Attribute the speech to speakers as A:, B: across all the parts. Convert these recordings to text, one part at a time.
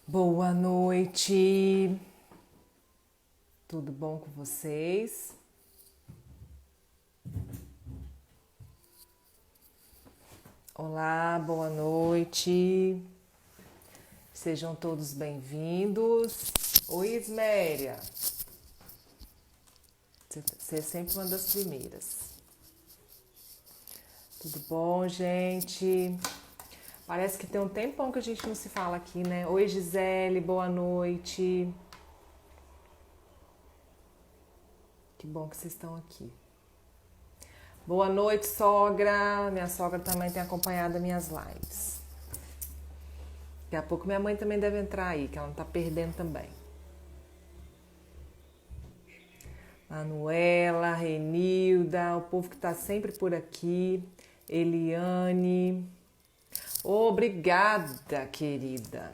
A: Boa noite, tudo bom com vocês? Olá, boa noite, sejam todos bem-vindos. Oi, Isméria, você é sempre uma das primeiras. Tudo bom, gente? Parece que tem um tempão que a gente não se fala aqui, né? Oi, Gisele, boa noite. Que bom que vocês estão aqui. Boa noite, sogra. Minha sogra também tem acompanhado minhas lives. Daqui a pouco minha mãe também deve entrar aí, que ela não tá perdendo também. Manuela, Renilda, o povo que tá sempre por aqui. Eliane. Obrigada, querida.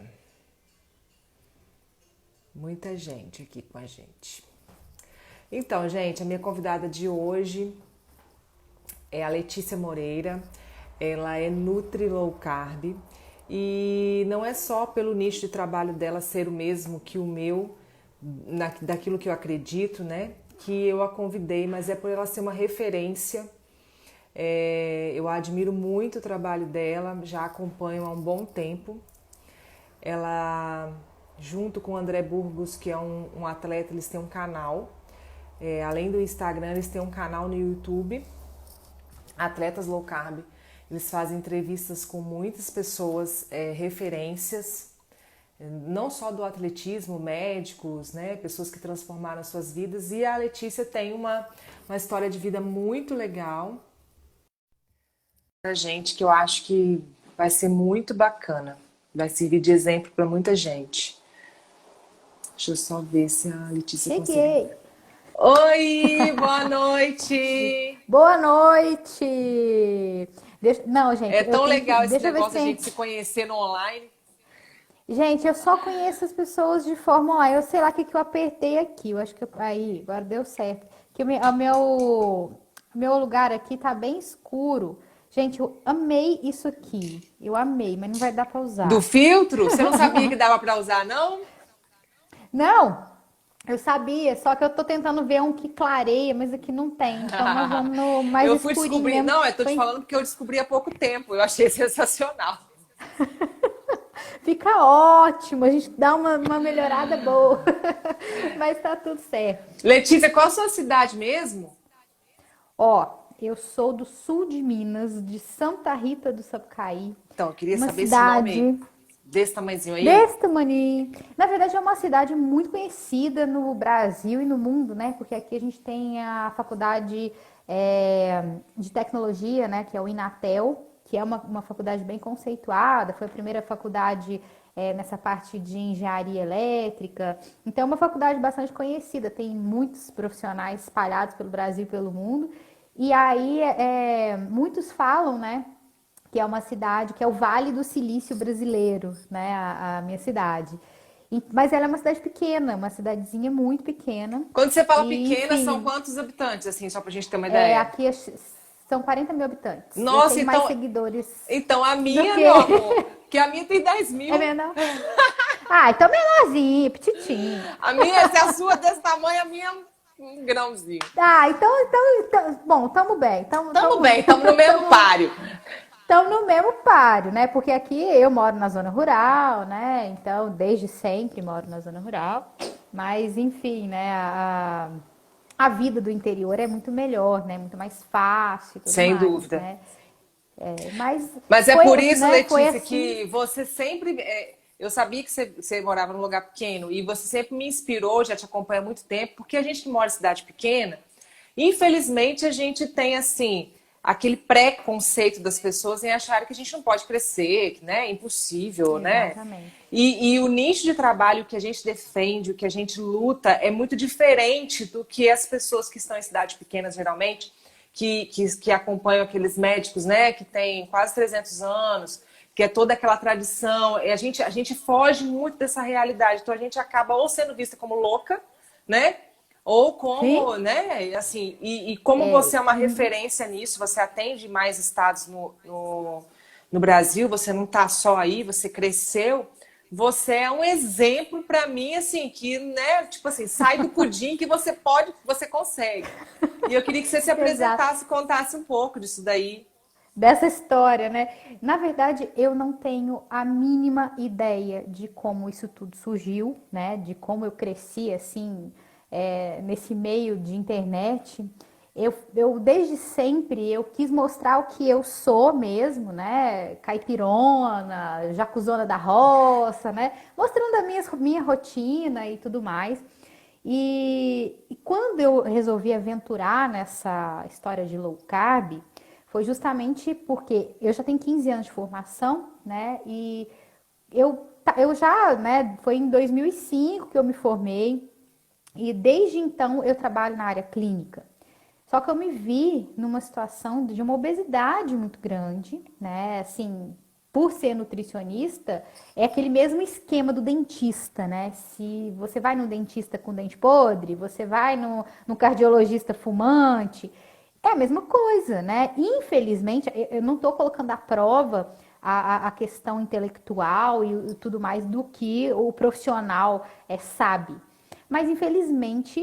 A: Muita gente aqui com a gente. Então, gente, a minha convidada de hoje é a Letícia Moreira. Ela é Nutri Low Carb e não é só pelo nicho de trabalho dela ser o mesmo que o meu, daquilo que eu acredito, né? Que eu a convidei, mas é por ela ser uma referência. Eu admiro muito o trabalho dela, já acompanho há um bom tempo. Ela, junto com o André Burgos, que é um atleta, eles têm um canal. Além do Instagram, eles têm um canal no YouTube, Atletas Low Carb. Eles fazem entrevistas com muitas pessoas, referências, não só do atletismo, médicos, né, pessoas que transformaram suas vidas. E a Letícia tem uma história de vida muito legal pra gente, que eu acho que vai ser muito bacana. Vai servir de exemplo para muita gente. Deixa eu só ver se a Letícia consegue
B: Cheguei.
A: entrar. Oi, boa noite!
B: Boa noite. Não, gente,
A: É
B: eu
A: tão
B: tenho que.
A: legal esse
B: Deixa eu ver se
A: negócio da
B: tem.
A: gente se conhecer no online.
B: Gente, eu só conheço as pessoas de forma online. Eu sei lá o que que eu apertei aqui. Eu acho que aí, agora deu certo. Que o meu lugar aqui tá bem escuro. Gente, eu amei isso aqui. Eu amei, mas não vai dar pra
A: Do
B: usar.
A: filtro? Você não sabia que dava para usar, não?
B: Não, eu sabia, só que eu tô tentando ver um que clareia, mas aqui não tem. Então nós vamos no mais
A: Eu fui
B: escurinho
A: descobrir.
B: mesmo.
A: Não, eu tô te
B: Foi
A: falando porque eu descobri há pouco tempo. Eu achei sensacional.
B: Fica ótimo, a gente dá uma melhorada boa, mas tá tudo certo.
A: Letícia, qual a sua cidade mesmo?
B: Ó, eu sou do sul de Minas, de Santa Rita do Sapucaí,
A: Então, eu queria
B: uma
A: saber esse nome aí,
B: cidade
A: desse tamanhozinho aí.
B: desse tamanho. Na verdade, é uma cidade muito conhecida no Brasil e no mundo, né? Porque aqui a gente tem a faculdade de tecnologia, né? Que é o Inatel, que é uma faculdade bem conceituada, foi a primeira faculdade nessa parte de engenharia elétrica. Então, é uma faculdade bastante conhecida, tem muitos profissionais espalhados pelo Brasil e pelo mundo. E aí, muitos falam, né? Que é uma cidade, que é o Vale do Silício brasileiro, né? A minha cidade. Mas ela é uma cidade pequena, uma cidadezinha muito pequena.
A: Quando você fala
B: E,
A: pequena, são
B: enfim,
A: quantos habitantes, assim, só pra gente ter uma ideia?
B: aqui são 40 mil habitantes. Eu
A: Nossa,
B: tenho mais
A: então,
B: seguidores
A: então a
B: do
A: minha,
B: que.
A: meu amor, que a minha tem 10
B: É
A: mil.
B: menor? Ah, então menorzinho, petitinho.
A: A minha, se a sua é desse tamanho, a minha é um grãozinho.
B: Ah, então bom, tamo bem.
A: Tamo bem, estamos no mesmo
B: Tamo,
A: páreo.
B: estão no mesmo páreo, né? Porque aqui eu moro na zona rural, né? Então, desde sempre moro na zona rural. Mas, enfim, né? A vida do interior é muito melhor, né? Muito mais fácil e tudo
A: Sem
B: mais,
A: dúvida.
B: né? Mas
A: Mas é
B: foi,
A: por isso,
B: né? Foi
A: Letícia,
B: assim.
A: que você sempre. Eu sabia que você morava num lugar pequeno e você sempre me inspirou, já te acompanha há muito tempo, porque a gente que mora em cidade pequena, infelizmente a gente tem assim aquele preconceito das pessoas em achar que a gente não pode crescer, que né, é impossível, né?
B: Exatamente.
A: E o nicho de trabalho que a gente defende, o que a gente luta, é muito diferente do que as pessoas que estão em cidades pequenas, geralmente, que acompanham aqueles médicos, né, que têm quase 300 anos, que é toda aquela tradição. E a gente foge muito dessa realidade. Então a gente acaba ou sendo vista como louca, né? Ou como,
B: Sim?
A: né? Assim, e como você é uma referência nisso, você atende mais estados no Brasil, você não está só aí, você cresceu você é um exemplo para mim, assim, que, né, tipo assim, sai do pudim que você pode, você consegue. E eu queria que você se
B: Exato.
A: apresentasse, contasse um pouco disso daí.
B: Dessa história, né? Na verdade, eu não tenho a mínima ideia de como isso tudo surgiu, né? De como eu cresci assim, nesse meio de internet. Eu desde sempre eu quis mostrar o que eu sou mesmo, né? Caipirona, jacuzona da roça, né? Mostrando minha rotina e tudo mais. E quando eu resolvi aventurar nessa história de low carb, foi justamente porque eu já tenho 15 anos de formação, né? E eu já, né? Foi em 2005 que eu me formei e desde então eu trabalho na área clínica. Só que eu me vi numa situação de uma obesidade muito grande, né? Assim, por ser nutricionista, é aquele mesmo esquema do dentista, né? Se você vai no dentista com dente podre, você vai no cardiologista fumante, é a mesma coisa, né? Infelizmente, eu não estou colocando à prova a questão intelectual e tudo mais do que o profissional sabe. Mas infelizmente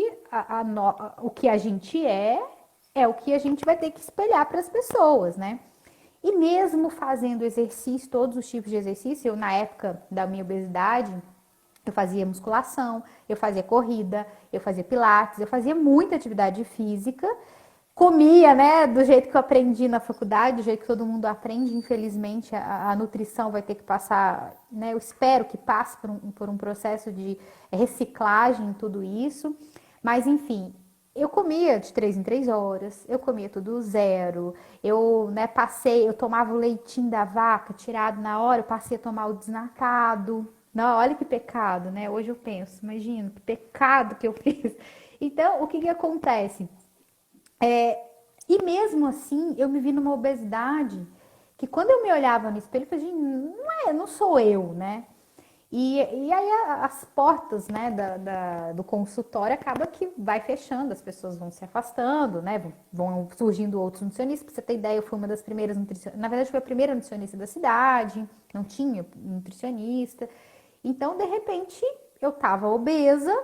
B: o que a gente é o que a gente vai ter que espelhar para as pessoas, né? E mesmo fazendo exercício, todos os tipos de exercício, eu na época da minha obesidade, eu fazia musculação, eu fazia corrida, eu fazia pilates, eu fazia muita atividade física, comia, né, do jeito que eu aprendi na faculdade, do jeito que todo mundo aprende. Infelizmente, a nutrição vai ter que passar, né, eu espero que passe por um processo de reciclagem em tudo isso. Mas, enfim, eu comia de 3 em 3 horas, eu comia tudo zero, eu, né, eu tomava o leitinho da vaca tirado na hora, eu passei a tomar o desnatado. Não, olha que pecado, né? Hoje eu penso, imagina, que pecado que eu fiz. Então, o que que acontece? E mesmo assim, eu me vi numa obesidade que quando eu me olhava no espelho, eu falei, gente, não sou eu, né? E aí as portas, né, do consultório acaba que vai fechando, as pessoas vão se afastando, né? Vão surgindo outros nutricionistas. Pra você ter ideia, eu fui uma das primeiras nutricionistas. Na verdade, fui a primeira nutricionista da cidade, não tinha nutricionista. Então, de repente, eu estava obesa,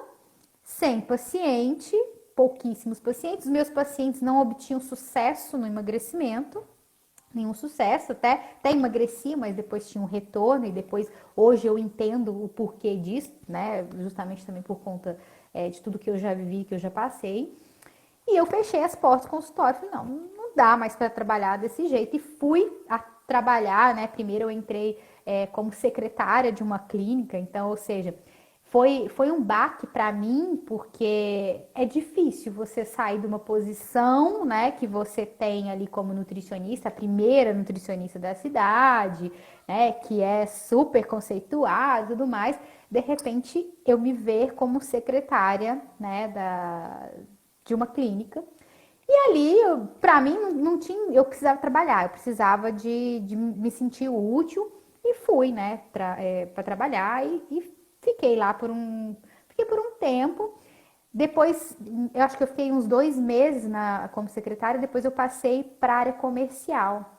B: sem paciente, pouquíssimos pacientes. Os meus pacientes não obtinham sucesso no emagrecimento, nenhum sucesso, até emagreci, mas depois tinha um retorno e depois, hoje eu entendo o porquê disso, né? Justamente também por conta de tudo que eu já vivi, que eu já passei. E eu fechei as portas do consultório, falei, não dá mais para trabalhar desse jeito. E fui a trabalhar, né? Primeiro eu entrei como secretária de uma clínica, então, ou seja, foi um baque para mim, porque é difícil você sair de uma posição, né, que você tem ali como nutricionista, a primeira nutricionista da cidade, né, que é super conceituada e tudo mais, de repente eu me ver como secretária, né, de uma clínica. E ali, para mim, não tinha, eu precisava trabalhar, eu precisava de me sentir útil e fui, né, para trabalhar e fiquei lá fiquei por um tempo. Depois, eu acho que eu fiquei uns 2 meses como secretária, depois eu passei para a área comercial.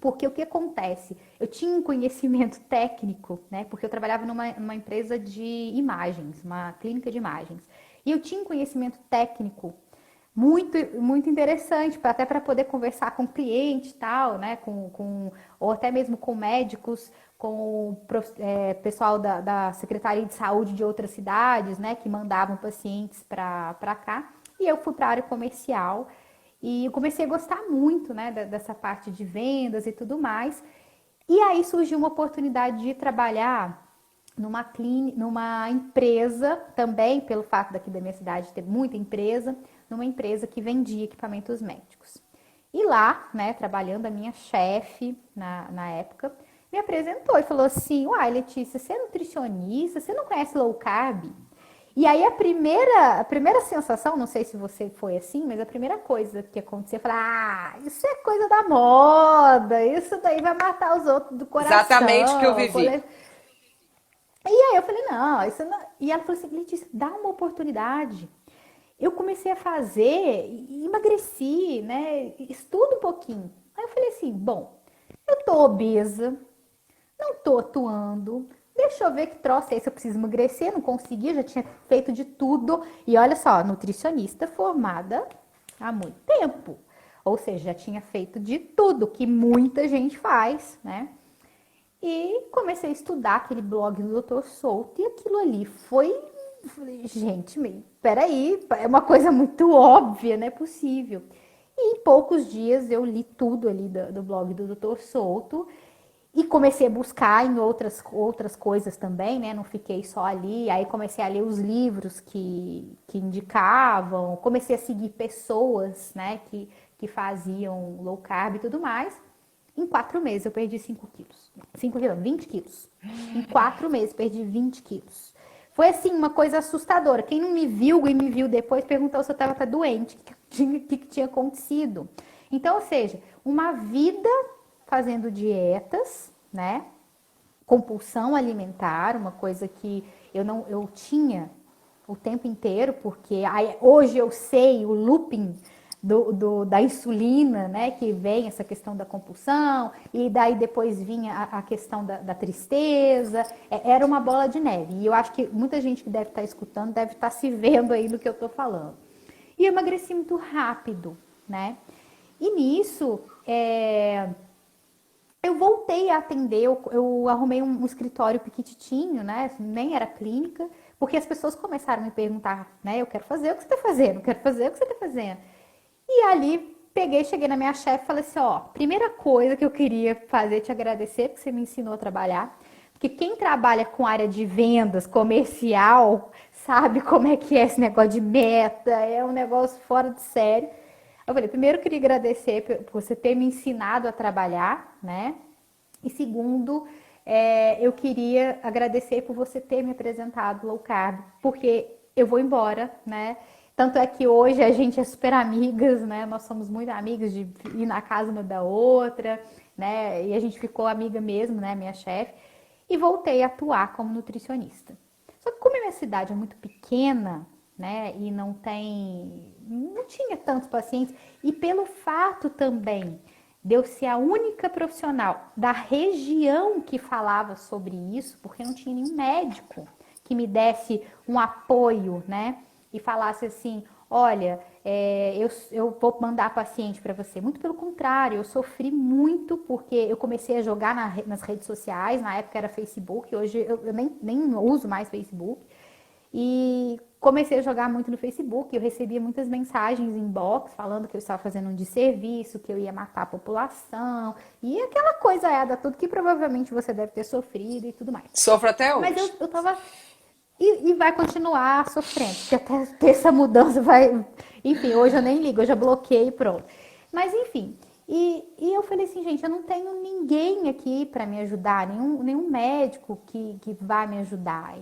B: Porque o que acontece? Eu tinha um conhecimento técnico, né? Porque eu trabalhava numa empresa de imagens, uma clínica de imagens. E eu tinha um conhecimento técnico muito, muito interessante, até para poder conversar com cliente e tal, né? Ou até mesmo com médicos, com o pessoal da Secretaria de Saúde de outras cidades, né? Que mandavam pacientes para cá. E eu fui para a área comercial e eu comecei a gostar muito, né? Dessa parte de vendas e tudo mais. E aí surgiu uma oportunidade de trabalhar numa empresa, também pelo fato daqui da minha cidade ter muita empresa, numa empresa que vendia equipamentos médicos. E lá, né, trabalhando, a minha chefe na época me apresentou e falou assim: uai, Letícia, você é nutricionista, você não conhece low carb? E aí a primeira sensação, não sei se você foi assim, mas a primeira coisa que aconteceu, eu falei, isso é coisa da moda, isso daí vai matar os outros do
A: Exatamente o que eu
B: coração.
A: vivi.
B: E aí eu falei, não, isso não... E ela falou assim, Letícia, dá uma oportunidade. Eu comecei a fazer, emagreci, né? Estudo um pouquinho. Aí eu falei assim, bom, eu tô obesa, não tô atuando, Deixa eu ver que troço é esse, eu preciso emagrecer, não conseguia, já tinha feito de tudo. E olha só, nutricionista formada há muito tempo. Ou seja, já tinha feito de tudo que muita gente faz, né? E comecei a estudar aquele blog do Dr. Souto e aquilo ali falei, gente, peraí, é uma coisa muito óbvia, não é possível. E em poucos dias eu li tudo ali do blog do Dr. Souto e comecei a buscar em outras coisas também, né? Não fiquei só ali. Aí comecei a ler os livros que indicavam, comecei a seguir pessoas, né, que faziam low carb e tudo mais. Em 4 meses eu perdi 5 quilos. 5 quilos, 20 quilos. Em 4 meses perdi 20 quilos. Foi assim, uma coisa assustadora. Quem não me viu e me viu depois perguntou se eu estava doente, o que tinha acontecido. Então, ou seja, uma vida fazendo dietas, né? Compulsão alimentar, uma coisa que eu tinha o tempo inteiro, porque hoje eu sei o looping da insulina, né, que vem essa questão da compulsão, e daí depois vinha a questão da tristeza, era uma bola de neve. E eu acho que muita gente que deve estar escutando deve estar se vendo aí no que eu estou falando. E eu emagreci muito rápido, né? E nisso, eu voltei a atender, eu arrumei um escritório pequititinho, né? Nem era clínica, porque as pessoas começaram a me perguntar, né? Eu quero fazer o que você está fazendo, eu quero fazer o que você está fazendo. E ali cheguei na minha chefe e falei assim, ó, primeira coisa que eu queria fazer é te agradecer, porque você me ensinou a trabalhar. Porque quem trabalha com área de vendas, comercial, sabe como é que é esse negócio de meta, é um negócio fora de sério. Eu falei, primeiro eu queria agradecer por você ter me ensinado a trabalhar, né? E segundo, eu queria agradecer por você ter me apresentado low carb, porque eu vou embora, né? Tanto é que hoje a gente é super amigas, né? Nós somos muito amigas de ir na casa uma da outra, né? E a gente ficou amiga mesmo, né? Minha chefe. E voltei a atuar como nutricionista. Só que como a minha cidade é muito pequena, né? E não tinha tantos pacientes. E pelo fato também de eu ser a única profissional da região que falava sobre isso, porque não tinha nenhum médico que me desse um apoio, né? E falasse assim, olha, eu vou mandar paciente para você. Muito pelo contrário, eu sofri muito porque eu comecei a jogar nas redes sociais, na época era Facebook, hoje eu nem uso mais Facebook. E comecei a jogar muito no Facebook, eu recebia muitas mensagens inbox falando que eu estava fazendo um desserviço, que eu ia matar a população, e aquela coisa tudo que provavelmente você deve ter sofrido e tudo mais.
A: Sofro até hoje.
B: Mas eu tava... E vai continuar sofrendo, porque até ter essa mudança vai... Enfim, hoje eu nem ligo, eu já bloqueei e pronto. Mas enfim, e eu falei assim, gente, eu não tenho ninguém aqui para me ajudar, nenhum médico que vai me ajudar.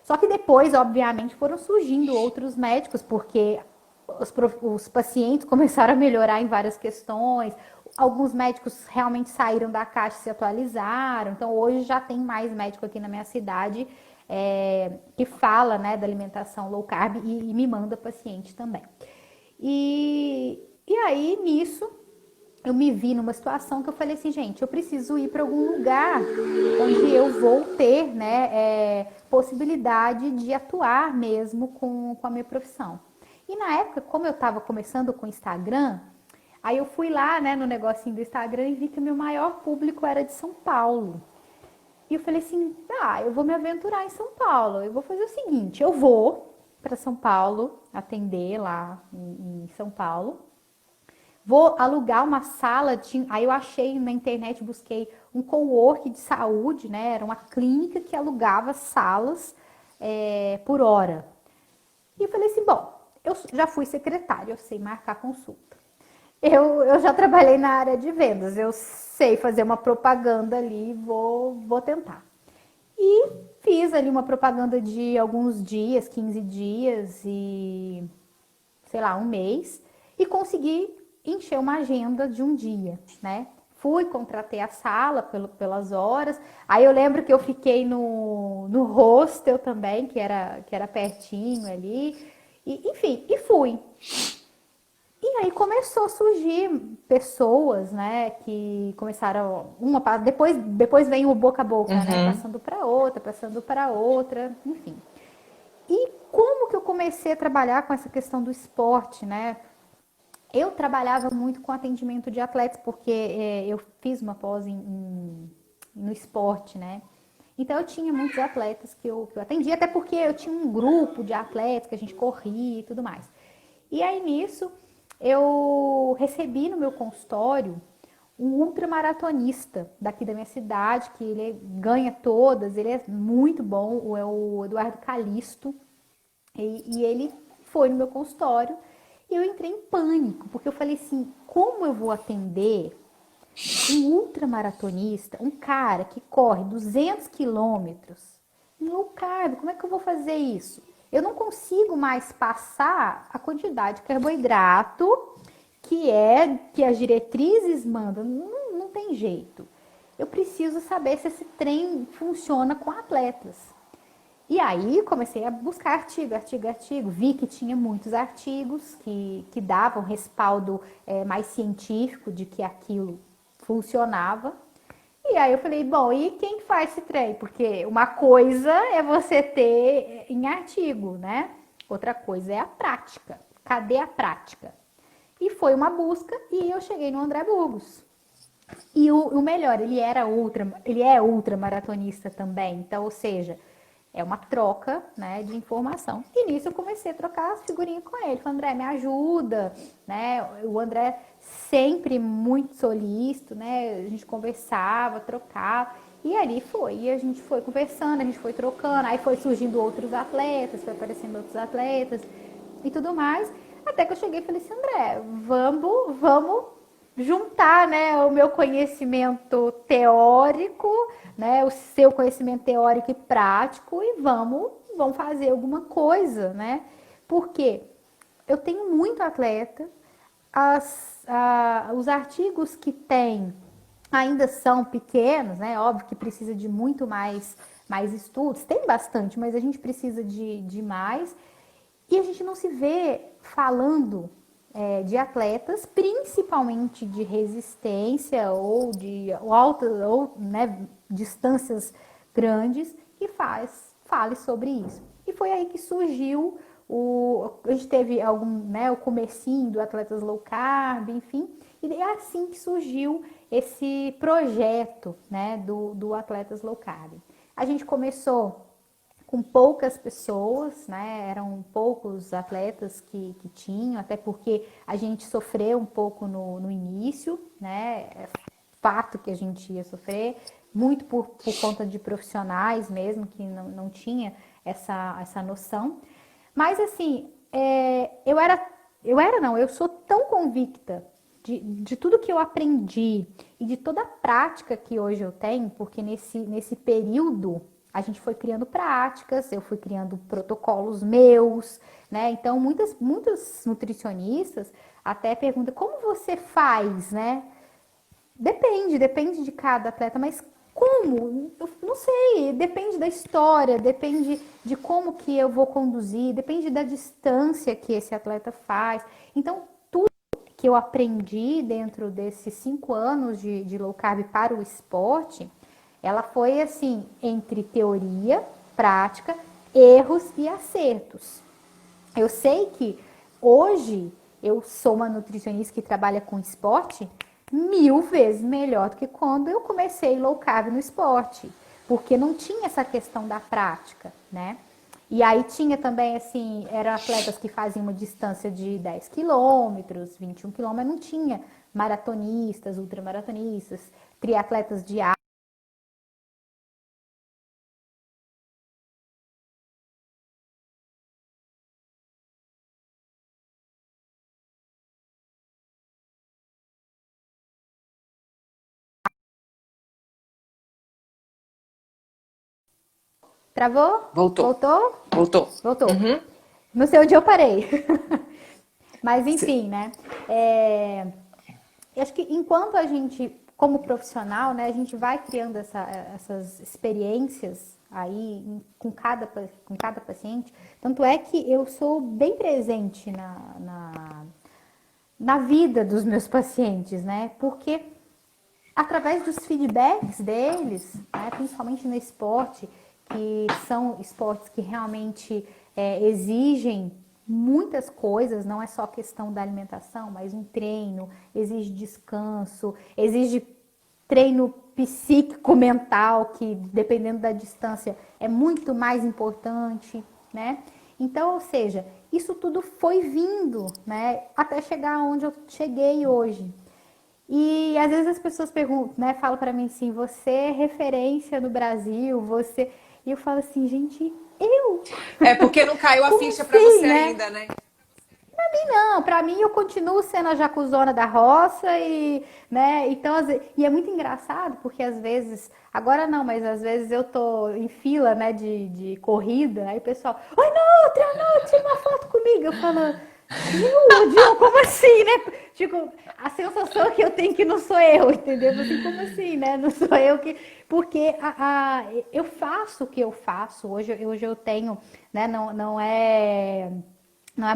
B: Só que depois, obviamente, foram surgindo outros médicos, porque os pacientes começaram a melhorar em várias questões. Alguns médicos realmente saíram da caixa e se atualizaram. Então, hoje já tem mais médico aqui na minha cidade que fala, né, da alimentação low carb e me manda paciente também. E aí, nisso, eu me vi numa situação que eu falei assim, gente, eu preciso ir para algum lugar onde eu vou ter, né, possibilidade de atuar mesmo com a minha profissão. E na época, como eu estava começando com o Instagram, aí eu fui lá, né, no negocinho do Instagram e vi que o meu maior público era de São Paulo. E eu falei assim, eu vou me aventurar em São Paulo. Eu vou fazer o seguinte, eu vou para São Paulo, atender lá em São Paulo. Vou alugar uma sala, aí eu achei na internet, busquei um cowork de saúde, né? Era uma clínica que alugava salas por hora. E eu falei assim, bom, eu já fui secretária, eu sei marcar consulta. Eu já trabalhei na área de vendas, eu sei fazer uma propaganda ali, vou tentar. E fiz ali uma propaganda de alguns dias, 15 dias e, sei lá, um mês. E consegui encher uma agenda de um dia, né? Fui, contratei a sala pelas horas. Aí eu lembro que eu fiquei no hostel também, que era pertinho ali. Enfim, e fui. E aí começou a surgir pessoas, né, que começaram depois vem o boca a boca, né,
A: Uhum.
B: passando para outra, enfim. E como que eu comecei a trabalhar com essa questão do esporte, né? Eu trabalhava muito com atendimento de atletas, porque eu fiz uma pós no esporte, né? Então eu tinha muitos atletas que eu atendia, até porque eu tinha um grupo de atletas que a gente corria e tudo mais. E aí nisso eu recebi no meu consultório um ultramaratonista daqui da minha cidade, que ele ganha todas, ele é muito bom, é o Eduardo Calisto. E ele foi no meu consultório e eu entrei em pânico, porque eu falei assim, como eu vou atender um ultramaratonista, um cara que corre 200 quilômetros em low carb? Como é que eu vou fazer isso? Eu não consigo mais passar a quantidade de carboidrato que as diretrizes mandam. Não, não tem jeito. Eu preciso saber se esse trem funciona com atletas. E aí comecei a buscar artigo. Vi que tinha muitos artigos que davam respaldo mais científico de que aquilo funcionava. E aí eu falei, bom, e quem faz esse trem? Porque uma coisa é você ter em artigo, né? Outra coisa é a prática. Cadê a prática? E foi uma busca e eu cheguei no André Burgos. E o melhor, ele é ultra maratonista também. Então, ou seja, é uma troca, né, de informação. E nisso eu comecei a trocar as figurinhas com ele. Falei, André, me ajuda, né? O André sempre muito solícito, né? A gente conversava, trocava. E ali foi. E a gente foi conversando, a gente foi trocando. Aí foi surgindo outros atletas, foi aparecendo outros atletas e tudo mais. Até que eu cheguei e falei assim, André, vamos juntar, né, o meu conhecimento teórico, né, o seu conhecimento teórico e prático e vamos fazer alguma coisa, né? Porque eu tenho muito atleta, os artigos que tem ainda são pequenos, né? Óbvio que precisa de muito mais estudos, tem bastante, mas a gente precisa de mais. E a gente não se vê falando de atletas, principalmente de resistência ou de altas ou né, distâncias grandes, que fale sobre isso. E foi aí que surgiu a gente teve né, o comecinho do Atletas Low Carb, enfim, e é assim que surgiu esse projeto, né, do Atletas Low Carb. A gente começou com poucas pessoas, né? Eram poucos atletas que tinham, até porque a gente sofreu um pouco no início, né? É fato que a gente ia sofrer, muito por conta de profissionais mesmo, que não tinha essa noção. Mas assim, eu sou tão convicta de tudo que eu aprendi e de toda a prática que hoje eu tenho, porque nesse período a gente foi criando práticas, eu fui criando protocolos meus, né? Então, muitas nutricionistas até perguntam como você faz, né? Depende de cada atleta, mas como? Eu não sei, depende da história, depende de como que eu vou conduzir, depende da distância que esse atleta faz. Então, tudo que eu aprendi dentro desses 5 anos de low carb para o esporte, ela foi assim, entre teoria, prática, erros e acertos. Eu sei que hoje eu sou uma nutricionista que trabalha com esporte 1000 vezes melhor do que quando eu comecei low carb no esporte, porque não tinha essa questão da prática, né? E aí tinha também, assim, eram atletas que faziam uma distância de 10 quilômetros, 21 quilômetros, mas não tinha maratonistas, ultramaratonistas, triatletas de Travou?
A: Voltou.
B: Voltou?
A: Voltou.
B: Voltou.
A: Uhum.
B: Não sei onde eu parei. Mas
A: Se-
B: enfim, né? Eu acho que enquanto a gente, como profissional, né, a gente vai criando essas experiências aí com cada paciente. Tanto é que eu sou bem presente na vida dos meus pacientes, né? Porque através dos feedbacks deles, né, principalmente no esporte, que são esportes que realmente exigem muitas coisas, não é só questão da alimentação, mas um treino, exige descanso, exige treino psíquico, mental, que dependendo da distância é muito mais importante, né? Então, ou seja, isso tudo foi vindo, né, até chegar onde eu cheguei hoje. E às vezes as pessoas perguntam, né, falam para mim assim, você é referência no Brasil, você... E eu falo assim, gente, eu?
A: É porque não caiu a
B: Como
A: ficha para
B: assim,
A: você
B: né?
A: ainda, né?
B: Não, para mim eu continuo sendo a jacuzona da roça e, né, então, e é muito engraçado porque às vezes, agora não, mas às vezes eu tô em fila, né, de corrida, aí o pessoal, oi, não, tira uma foto comigo, eu falo, Dilma, como assim, né? Tipo, a sensação que eu tenho que não sou eu, entendeu? Assim, como assim, né? Não sou eu que... Porque eu faço o que eu faço, hoje eu tenho, né, não é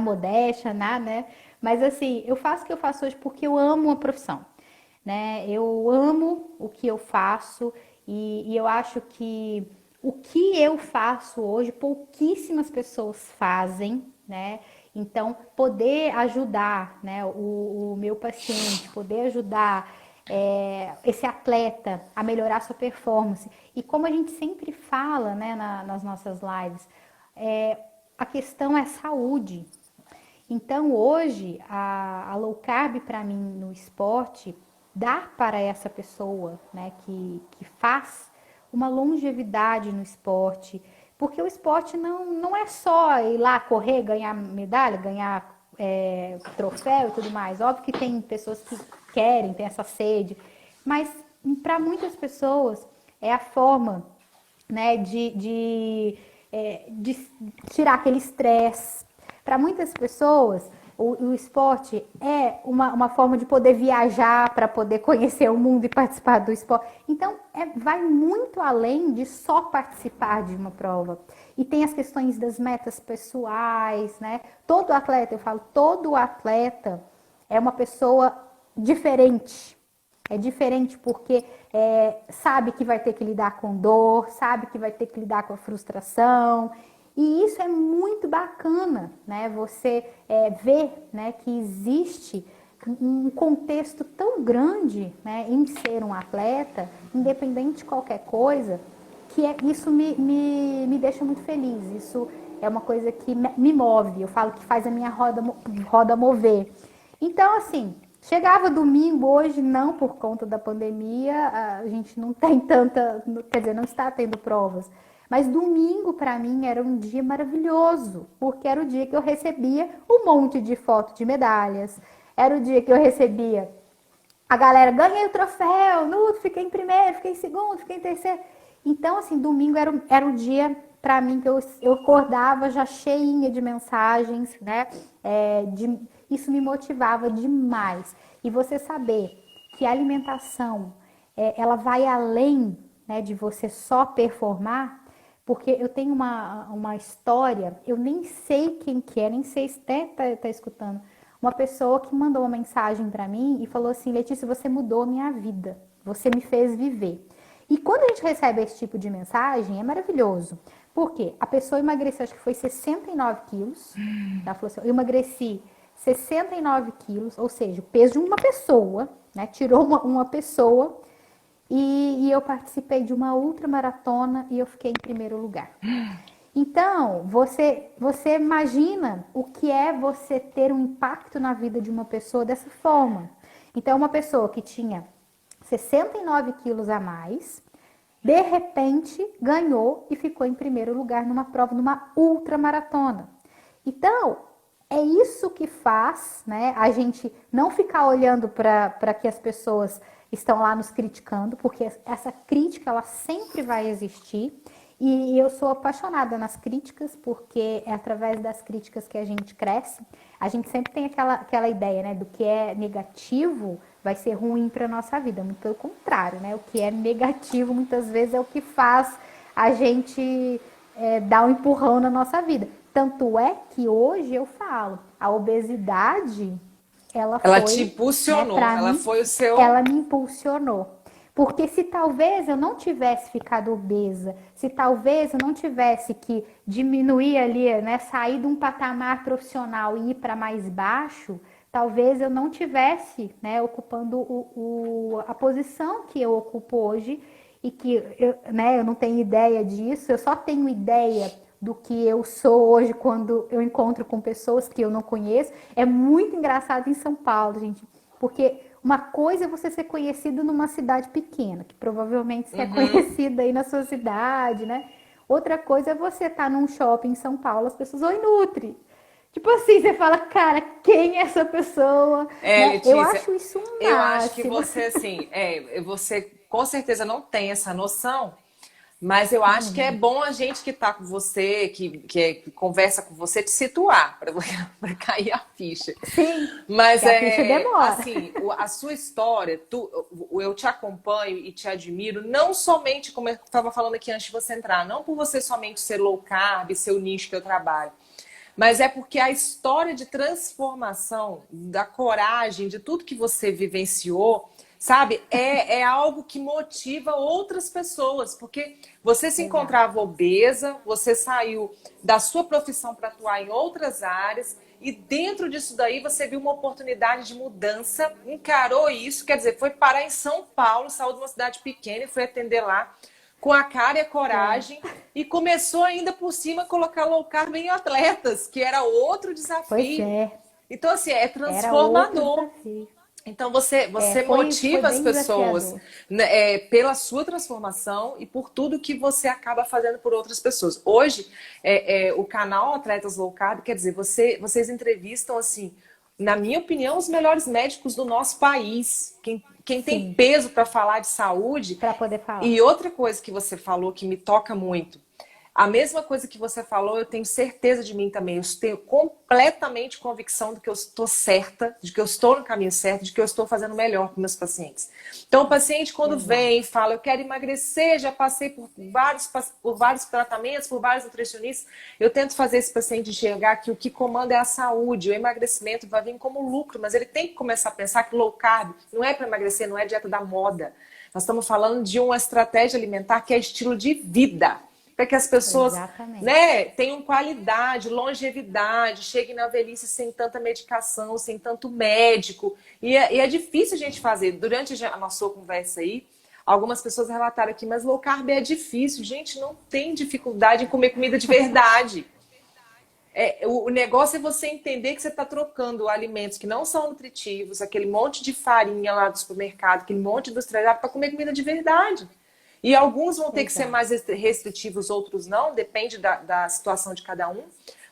B: modéstia, nada, né? Mas assim, eu faço o que eu faço hoje porque eu amo a profissão, né? Eu amo o que eu faço e eu acho que o que eu faço hoje, pouquíssimas pessoas fazem, né? Então, poder ajudar, né, o meu paciente, poder ajudar esse atleta a melhorar sua performance. E como a gente sempre fala, né, nas nossas lives, é, a questão é saúde. Então, hoje, a low carb para mim no esporte dá para essa pessoa, né, que faz uma longevidade no esporte, porque o esporte não é só ir lá correr, ganhar medalha, ganhar troféu e tudo mais. Óbvio que tem pessoas que querem, tem essa sede, mas para muitas pessoas é a forma, né, de tirar aquele estresse. Para muitas pessoas, o esporte é uma forma de poder viajar, para poder conhecer o mundo e participar do esporte. Então, vai muito além de só participar de uma prova. E tem as questões das metas pessoais, né? Todo atleta, eu falo, todo atleta é uma pessoa diferente. É diferente porque sabe que vai ter que lidar com dor, sabe que vai ter que lidar com a frustração. E isso é muito bacana, né? Você ver, né, que existe um contexto tão grande, né, em ser um atleta, independente de qualquer coisa, que isso me deixa muito feliz. Isso é uma coisa que me move. Eu falo que faz a minha roda mover. Então, assim, chegava domingo, hoje não, por conta da pandemia, a gente não tem tanta, quer dizer, não está tendo provas. Mas domingo para mim era um dia maravilhoso, porque era o dia que eu recebia um monte de foto de medalhas, era o dia que eu recebia a galera, ganhei o troféu, fiquei em primeiro, fiquei em segundo, fiquei em terceiro. Então, assim, domingo era um dia para mim que eu acordava já cheinha de mensagens, né? Isso me motivava demais. E você saber que a alimentação, ela vai além, né, de você só performar, porque eu tenho uma história, eu nem sei quem que é, nem sei se até tá escutando, uma pessoa que mandou uma mensagem para mim e falou assim, Letícia, você mudou a minha vida, você me fez viver. E quando a gente recebe esse tipo de mensagem, é maravilhoso. Por quê? A pessoa emagreceu, acho que foi 69 quilos. Ela falou assim, eu emagreci 69 quilos, ou seja, o peso de uma pessoa, né? Tirou uma pessoa e eu participei de uma ultramaratona e eu fiquei em primeiro lugar. Então, você imagina o que é você ter um impacto na vida de uma pessoa dessa forma. Então, uma pessoa que tinha 69 quilos a mais, de repente ganhou e ficou em primeiro lugar numa prova, numa ultramaratona. Então, é isso que faz, né, a gente não ficar olhando para que as pessoas estão lá nos criticando, porque essa crítica ela sempre vai existir. E eu sou apaixonada nas críticas, porque é através das críticas que a gente cresce. A gente sempre tem aquela ideia, né, do que é negativo vai ser ruim para nossa vida. Muito pelo contrário, né? O que é negativo muitas vezes é o que faz a gente dar um empurrão na nossa vida. Tanto é que hoje eu falo, a obesidade
A: Ela te
B: né,
A: impulsionou,
B: para
A: ela
B: mim,
A: foi o seu.
B: ela me impulsionou. Porque se talvez eu não tivesse ficado obesa, se talvez eu não tivesse que diminuir ali, né, sair de um patamar profissional e ir para mais baixo, talvez eu não tivesse, né, ocupando a posição que eu ocupo hoje e que eu, né, eu não tenho ideia disso, eu só tenho ideia do que eu sou hoje quando eu encontro com pessoas que eu não conheço. É muito engraçado em São Paulo, gente, porque uma coisa é você ser conhecido numa cidade pequena, que provavelmente você é
A: Uhum.
B: conhecida aí na sua cidade, né? Outra coisa é você estar num shopping em São Paulo, as pessoas, oi, Nutri. Tipo assim, você fala, cara, quem é essa pessoa?
A: É,
B: Né? Eu
A: Letícia,
B: acho isso o
A: eu acho que
B: máximo.
A: você, assim, você com certeza não tem essa noção, mas eu acho que é
B: Uhum.
A: bom a gente que está com você, que conversa com você, te situar para cair a ficha.
B: Sim,
A: Mas
B: que a ficha
A: é
B: demora.
A: assim, a sua história, eu te acompanho e te admiro, não somente, como eu estava falando aqui antes de você entrar, não por você somente ser low carb, ser o nicho que eu trabalho, mas é porque a história de transformação, da coragem, de tudo que você vivenciou, sabe, é algo que motiva outras pessoas, porque você se
B: Exato.
A: encontrava obesa, você saiu da sua profissão para atuar em outras áreas, e dentro disso daí você viu uma oportunidade de mudança, encarou isso, quer dizer, foi parar em São Paulo, saiu de uma cidade pequena e foi atender lá com a cara e a
B: É.
A: coragem e começou ainda por cima a colocar low carb em atletas, que era outro
B: Pois
A: desafio.
B: é,
A: Então, assim, é
B: era outro
A: transformador.
B: desafio.
A: Então, você
B: Foi
A: motiva as
B: bem
A: pessoas,
B: desafiador.
A: né, pela sua transformação e por tudo que você acaba fazendo por outras pessoas. Hoje, o canal Atletas Low Carb, quer dizer, vocês entrevistam, assim, na minha opinião, os melhores médicos do nosso país. Quem tem
B: Sim,
A: peso para falar de saúde.
B: para poder falar.
A: E outra coisa que você falou que me toca muito, a mesma coisa que você falou, eu tenho certeza de mim também. Eu tenho completamente convicção de que eu estou certa, de que eu estou no caminho certo, de que eu estou fazendo melhor com meus pacientes. Então, o paciente, quando
B: Exato.
A: vem e fala, eu quero emagrecer, já passei por vários tratamentos, por vários nutricionistas, eu tento fazer esse paciente enxergar que o que comanda é a saúde, o emagrecimento vai vir como lucro, mas ele tem que começar a pensar que low carb não é para emagrecer, não é dieta da moda. Nós estamos falando de uma estratégia alimentar que é estilo de vida, para que as pessoas,
B: Exatamente.
A: né, tenham qualidade, longevidade, cheguem na velhice sem tanta medicação, sem tanto médico. E é difícil a gente fazer. Durante a nossa conversa aí, algumas pessoas relataram aqui, mas low carb é difícil. Gente, não tem dificuldade em comer comida de verdade. O negócio é você entender que você está trocando alimentos que não são nutritivos, aquele monte de farinha lá do supermercado, aquele monte de industrializado, para comer comida de verdade. E alguns vão ter que ser
B: Exato.
A: mais restritivos, outros não, depende da situação de cada um.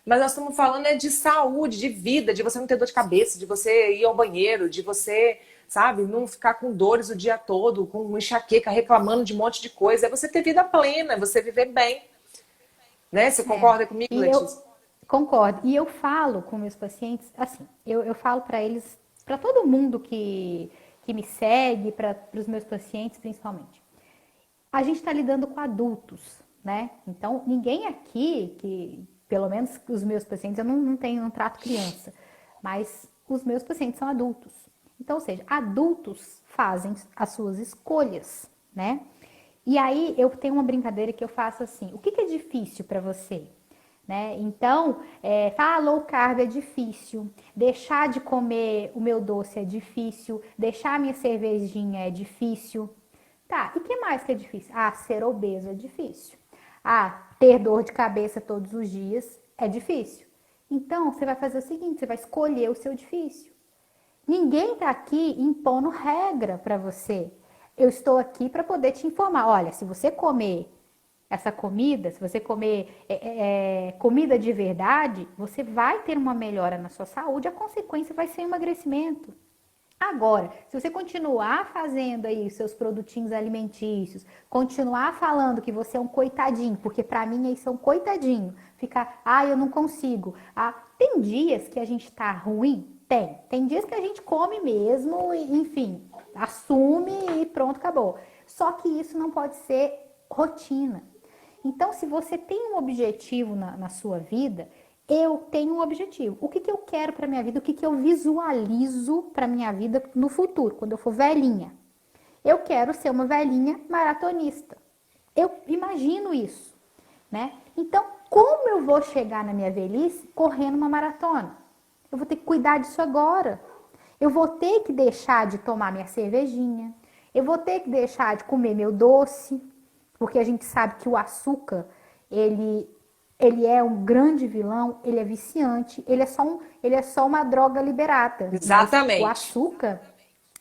A: Mas nós estamos falando de saúde, de vida, de você não ter dor de cabeça, de você ir ao banheiro, de você, sabe, não ficar com dores o dia todo, com enxaqueca, reclamando de um monte de coisa. É você ter vida plena, é você viver bem. Né? Você
B: É.
A: concorda comigo,
B: E eu
A: Letícia?
B: concordo. E eu falo com meus pacientes, assim, eu falo para eles, para todo mundo que me segue, para os meus pacientes principalmente. A gente está lidando com adultos, né? Então, ninguém aqui, pelo menos os meus pacientes, eu não tenho, não trato criança, mas os meus pacientes são adultos. Então, ou seja, adultos fazem as suas escolhas, né? E aí eu tenho uma brincadeira que eu faço assim: o que é difícil para você? Né? Então, low carb é difícil, deixar de comer o meu doce é difícil, deixar a minha cervejinha é difícil. Tá, e que mais que é difícil? Ah, ser obeso é difícil. Ah, ter dor de cabeça todos os dias é difícil. Então, você vai fazer o seguinte, você vai escolher o seu difícil. Ninguém está aqui impondo regra para você. Eu estou aqui para poder te informar. Olha, se você comer essa comida, se você comer comida de verdade, você vai ter uma melhora na sua saúde, a consequência vai ser emagrecimento. Agora, se você continuar fazendo aí os seus produtinhos alimentícios, continuar falando que você é um coitadinho, porque para mim isso é um coitadinho, ficar, eu não consigo. Tem dias que a gente tá ruim? Tem dias que a gente come mesmo, e, enfim, assume e pronto, acabou. Só que isso não pode ser rotina. Então, se você tem um objetivo na sua vida, eu tenho um objetivo. O que que eu quero para minha vida? O que que eu visualizo para minha vida no futuro, quando eu for velhinha? Eu quero ser uma velhinha maratonista. Eu imagino isso, né? Então, como eu vou chegar na minha velhice correndo uma maratona? Eu vou ter que cuidar disso agora. Eu vou ter que deixar de tomar minha cervejinha. Eu vou ter que deixar de comer meu doce, porque a gente sabe que o açúcar, ele é um grande vilão, ele é viciante, ele é só uma droga liberada. Mas o
A: Exatamente.
B: açúcar,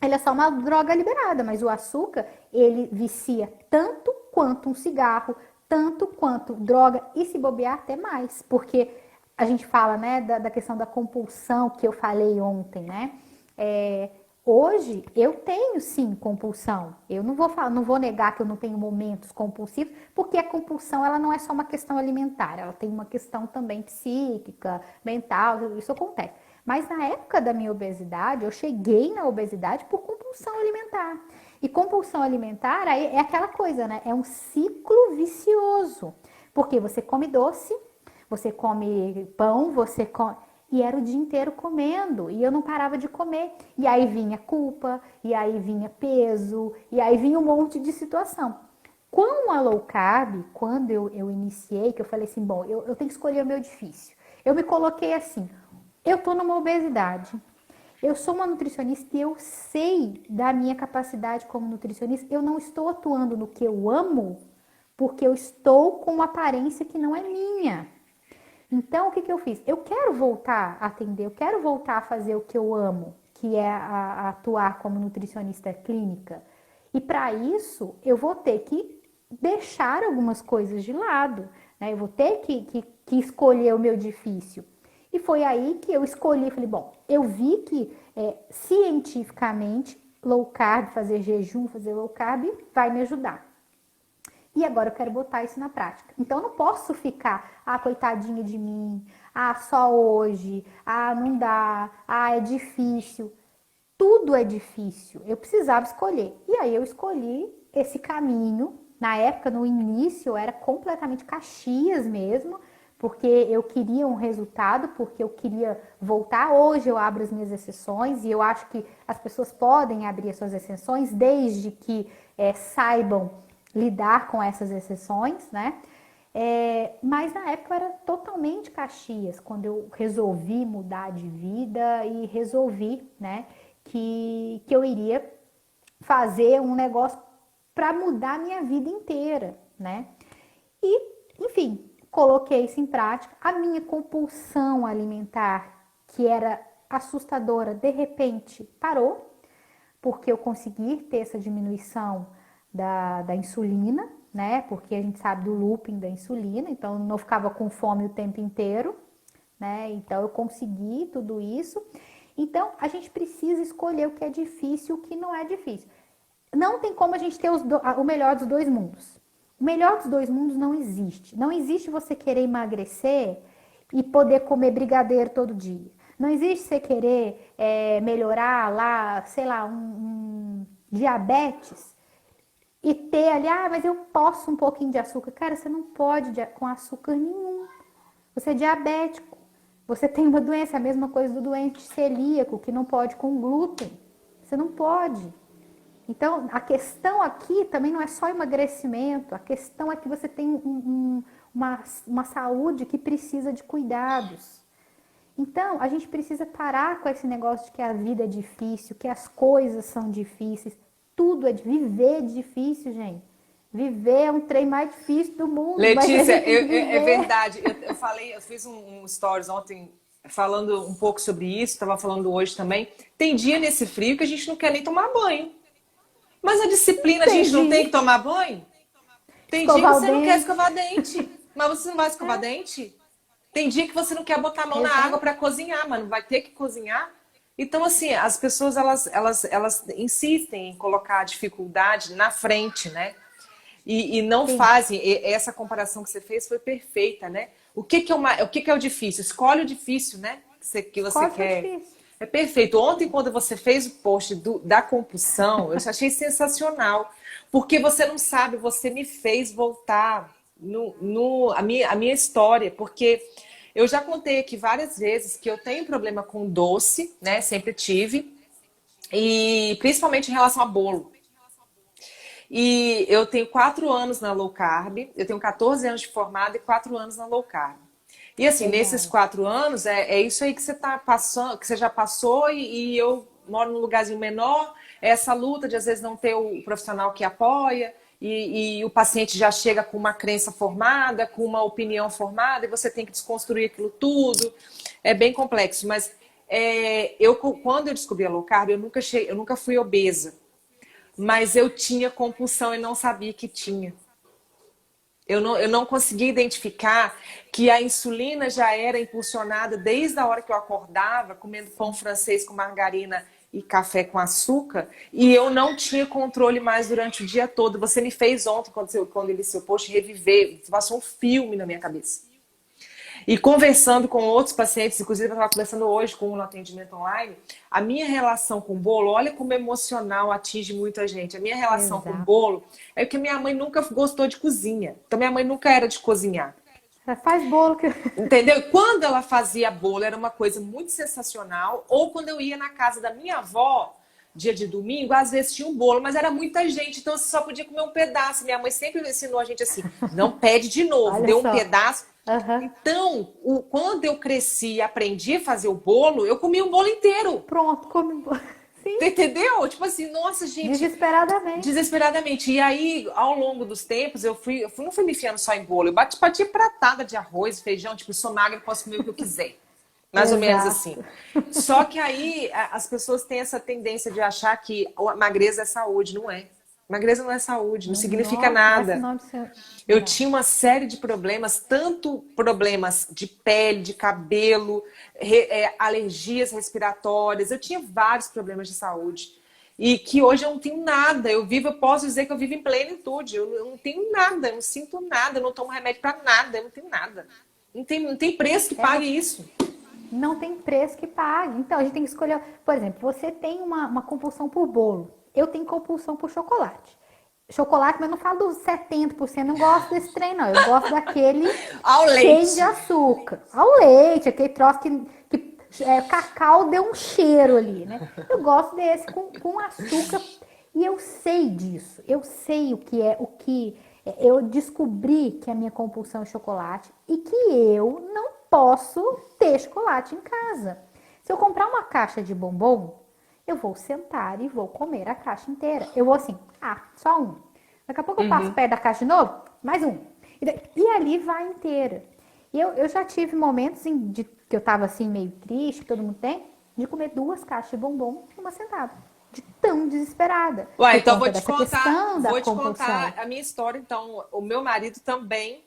B: ele é só uma droga liberada, mas o açúcar, ele vicia tanto quanto um cigarro, tanto quanto droga, e se bobear até mais, porque a gente fala, né, da questão da compulsão que eu falei ontem, né? É, hoje eu tenho sim compulsão. Eu não vou falar, não vou negar que eu não tenho momentos compulsivos, porque a compulsão ela não é só uma questão alimentar, ela tem uma questão também psíquica, mental, isso acontece. Mas na época da minha obesidade, eu cheguei na obesidade por compulsão alimentar. E compulsão alimentar aí é aquela coisa, né? É um ciclo vicioso. Porque você come doce, você come pão, você come. E era o dia inteiro comendo, e eu não parava de comer. E aí vinha culpa, e aí vinha peso, e aí vinha um monte de situação. Com a low carb, quando eu iniciei, que eu falei assim, bom, eu tenho que escolher o meu difícil. Eu me coloquei assim, eu tô numa obesidade, eu sou uma nutricionista e eu sei da minha capacidade como nutricionista, eu não estou atuando no que eu amo, porque eu estou com uma aparência que não é minha. Então, o que que eu fiz? Eu quero voltar a atender, eu quero voltar a fazer o que eu amo, que é a atuar como nutricionista clínica. E para isso, eu vou ter que deixar algumas coisas de lado, né? Eu vou ter que escolher o meu difícil. E foi aí que eu escolhi, falei, bom, eu vi que cientificamente low carb, fazer jejum, fazer low carb vai me ajudar. E agora eu quero botar isso na prática. Então eu não posso ficar, coitadinha de mim, só hoje, não dá, é difícil. Tudo é difícil. Eu precisava escolher. E aí eu escolhi esse caminho. Na época, no início, eu era completamente Caxias mesmo, porque eu queria um resultado, porque eu queria voltar. Hoje eu abro as minhas exceções e eu acho que as pessoas podem abrir as suas exceções desde que saibam lidar com essas exceções, né? Mas na época eu era totalmente Caxias, quando eu resolvi mudar de vida e resolvi, né, que eu iria fazer um negócio para mudar a minha vida inteira, né? E, enfim, coloquei isso em prática. A minha compulsão alimentar, que era assustadora, de repente parou, porque eu consegui ter essa diminuição da insulina, né? Porque a gente sabe do looping da insulina, então eu não ficava com fome o tempo inteiro, né? Então eu consegui tudo isso. Então a gente precisa escolher o que é difícil e o que não é difícil. Não tem como a gente ter o melhor dos dois mundos. O melhor dos dois mundos não existe. Não existe você querer emagrecer e poder comer brigadeiro todo dia. Não existe você querer melhorar lá, sei lá, um diabetes e ter ali, mas eu posso um pouquinho de açúcar. Cara, você não pode com açúcar nenhum. Você é diabético. Você tem uma doença, a mesma coisa do doente celíaco, que não pode com glúten. Você não pode. Então, a questão aqui também não é só emagrecimento. A questão é que você tem uma saúde que precisa de cuidados. Então, a gente precisa parar com esse negócio de que a vida é difícil, que as coisas são difíceis. Tudo viver é difícil, gente. Viver é um trem mais difícil do mundo.
A: Letícia, é verdade. Eu fiz um stories ontem falando um pouco sobre isso, estava falando hoje também. Tem dia nesse frio que a gente não quer nem tomar banho. Mas a disciplina, a gente não tem que tomar banho? Tem dia que você não quer escovar dente, mas você não vai escovar dente? Tem dia que você não quer botar a mão na água para cozinhar, mas não vai ter que cozinhar? Então, assim, as pessoas, elas insistem em colocar a dificuldade na frente, né? E não fazem. Essa comparação que você fez foi perfeita, né? O que é o difícil? Escolhe o difícil, né? Que você quer. É perfeito. Ontem, quando você fez o post da compulsão, eu achei sensacional. Porque você não sabe, você me fez voltar a minha história. Porque Eu já contei aqui várias vezes que eu tenho problema com doce, né? Sempre tive. E principalmente em relação a bolo. E eu tenho 4 anos na low carb, eu tenho 14 anos de formada e 4 anos na low carb. E assim, nesses
B: Legal.
A: 4 anos, é isso aí que você tá passando, que você já passou, e eu moro num lugarzinho menor, é essa luta de às vezes não ter o profissional que apoia, e o paciente já chega com uma crença formada, com uma opinião formada, e você tem que desconstruir aquilo tudo. É bem complexo, mas quando eu descobri a low carb, eu nunca fui obesa. Mas eu tinha compulsão e não sabia que tinha. Eu não conseguia identificar que a insulina já era impulsionada desde a hora que eu acordava, comendo pão francês com margarina e café com açúcar, e eu não tinha controle mais durante o dia todo. Você me fez ontem, quando ele se opôs, reviver, passou um filme na minha cabeça. E conversando com outros pacientes, inclusive eu estava conversando hoje com um no atendimento online, a minha relação com o bolo, olha como emocional atinge muita gente. A minha relação com o
B: Exato.
A: bolo é que minha mãe nunca gostou de cozinha. Então minha mãe nunca era de cozinhar.
B: Faz bolo que.
A: Entendeu? Quando ela fazia bolo era uma coisa muito sensacional. Ou quando eu ia na casa da minha avó, dia de domingo, às vezes tinha um bolo, mas era muita gente, então você só podia comer um pedaço. Minha mãe sempre ensinou a gente assim, não pede de novo,
B: Olha
A: deu um
B: só.
A: pedaço.
B: Aham.
A: Então, quando eu cresci e aprendi a fazer o bolo, eu comi o bolo inteiro.
B: Pronto, come um bolo. Sim,
A: Entendeu? Tipo assim, nossa, gente,
B: desesperadamente.
A: desesperadamente. E aí, ao longo dos tempos, não fui me enfiando só em bolo. Eu batia pratada de arroz, feijão, tipo, sou magra, posso comer o que eu quiser. Mais ou menos assim.
B: Exato.
A: Só que aí as pessoas têm essa tendência de achar que a magreza é saúde. Não é. Magreza não é saúde, não significa
B: Nossa, esse
A: nada.
B: nome do seu.
A: Eu
B: Não.
A: tinha uma série de problemas, tanto problemas de pele, de cabelo, alergias respiratórias. Eu tinha vários problemas de saúde. E que hoje eu não tenho nada. Eu posso dizer que eu vivo em plenitude. Eu não tenho nada, eu não sinto nada, eu não tomo remédio para nada, eu não tenho nada. Não tem preço que pague isso.
B: Não tem preço que pague. Então, a gente tem que escolher. Por exemplo, você tem uma compulsão por bolo. Eu tenho compulsão por chocolate. Chocolate, mas eu não falo dos 70%. Não gosto desse trem, não. Eu gosto daquele
A: Ao
B: cheio de
A: leite.
B: açúcar. Ao leite, aquele troço cacau deu um cheiro ali, né? Eu gosto desse com açúcar. E eu sei disso. Eu sei eu descobri que a minha compulsão é chocolate e que eu não posso ter chocolate em casa. Se eu comprar uma caixa de bombom, eu vou sentar e vou comer a caixa inteira. Eu vou assim, só um. Daqui a pouco eu passo perto da caixa de novo, mais um. E ali vai inteira. E eu já tive momentos que eu tava assim meio triste, que todo mundo tem, de comer 2 caixas de bombom numa sentada. De tão desesperada.
A: Ué,
B: Por
A: então
B: conta dessa questão da
A: vou te
B: compulsão.
A: contar a minha história. Então, o meu marido também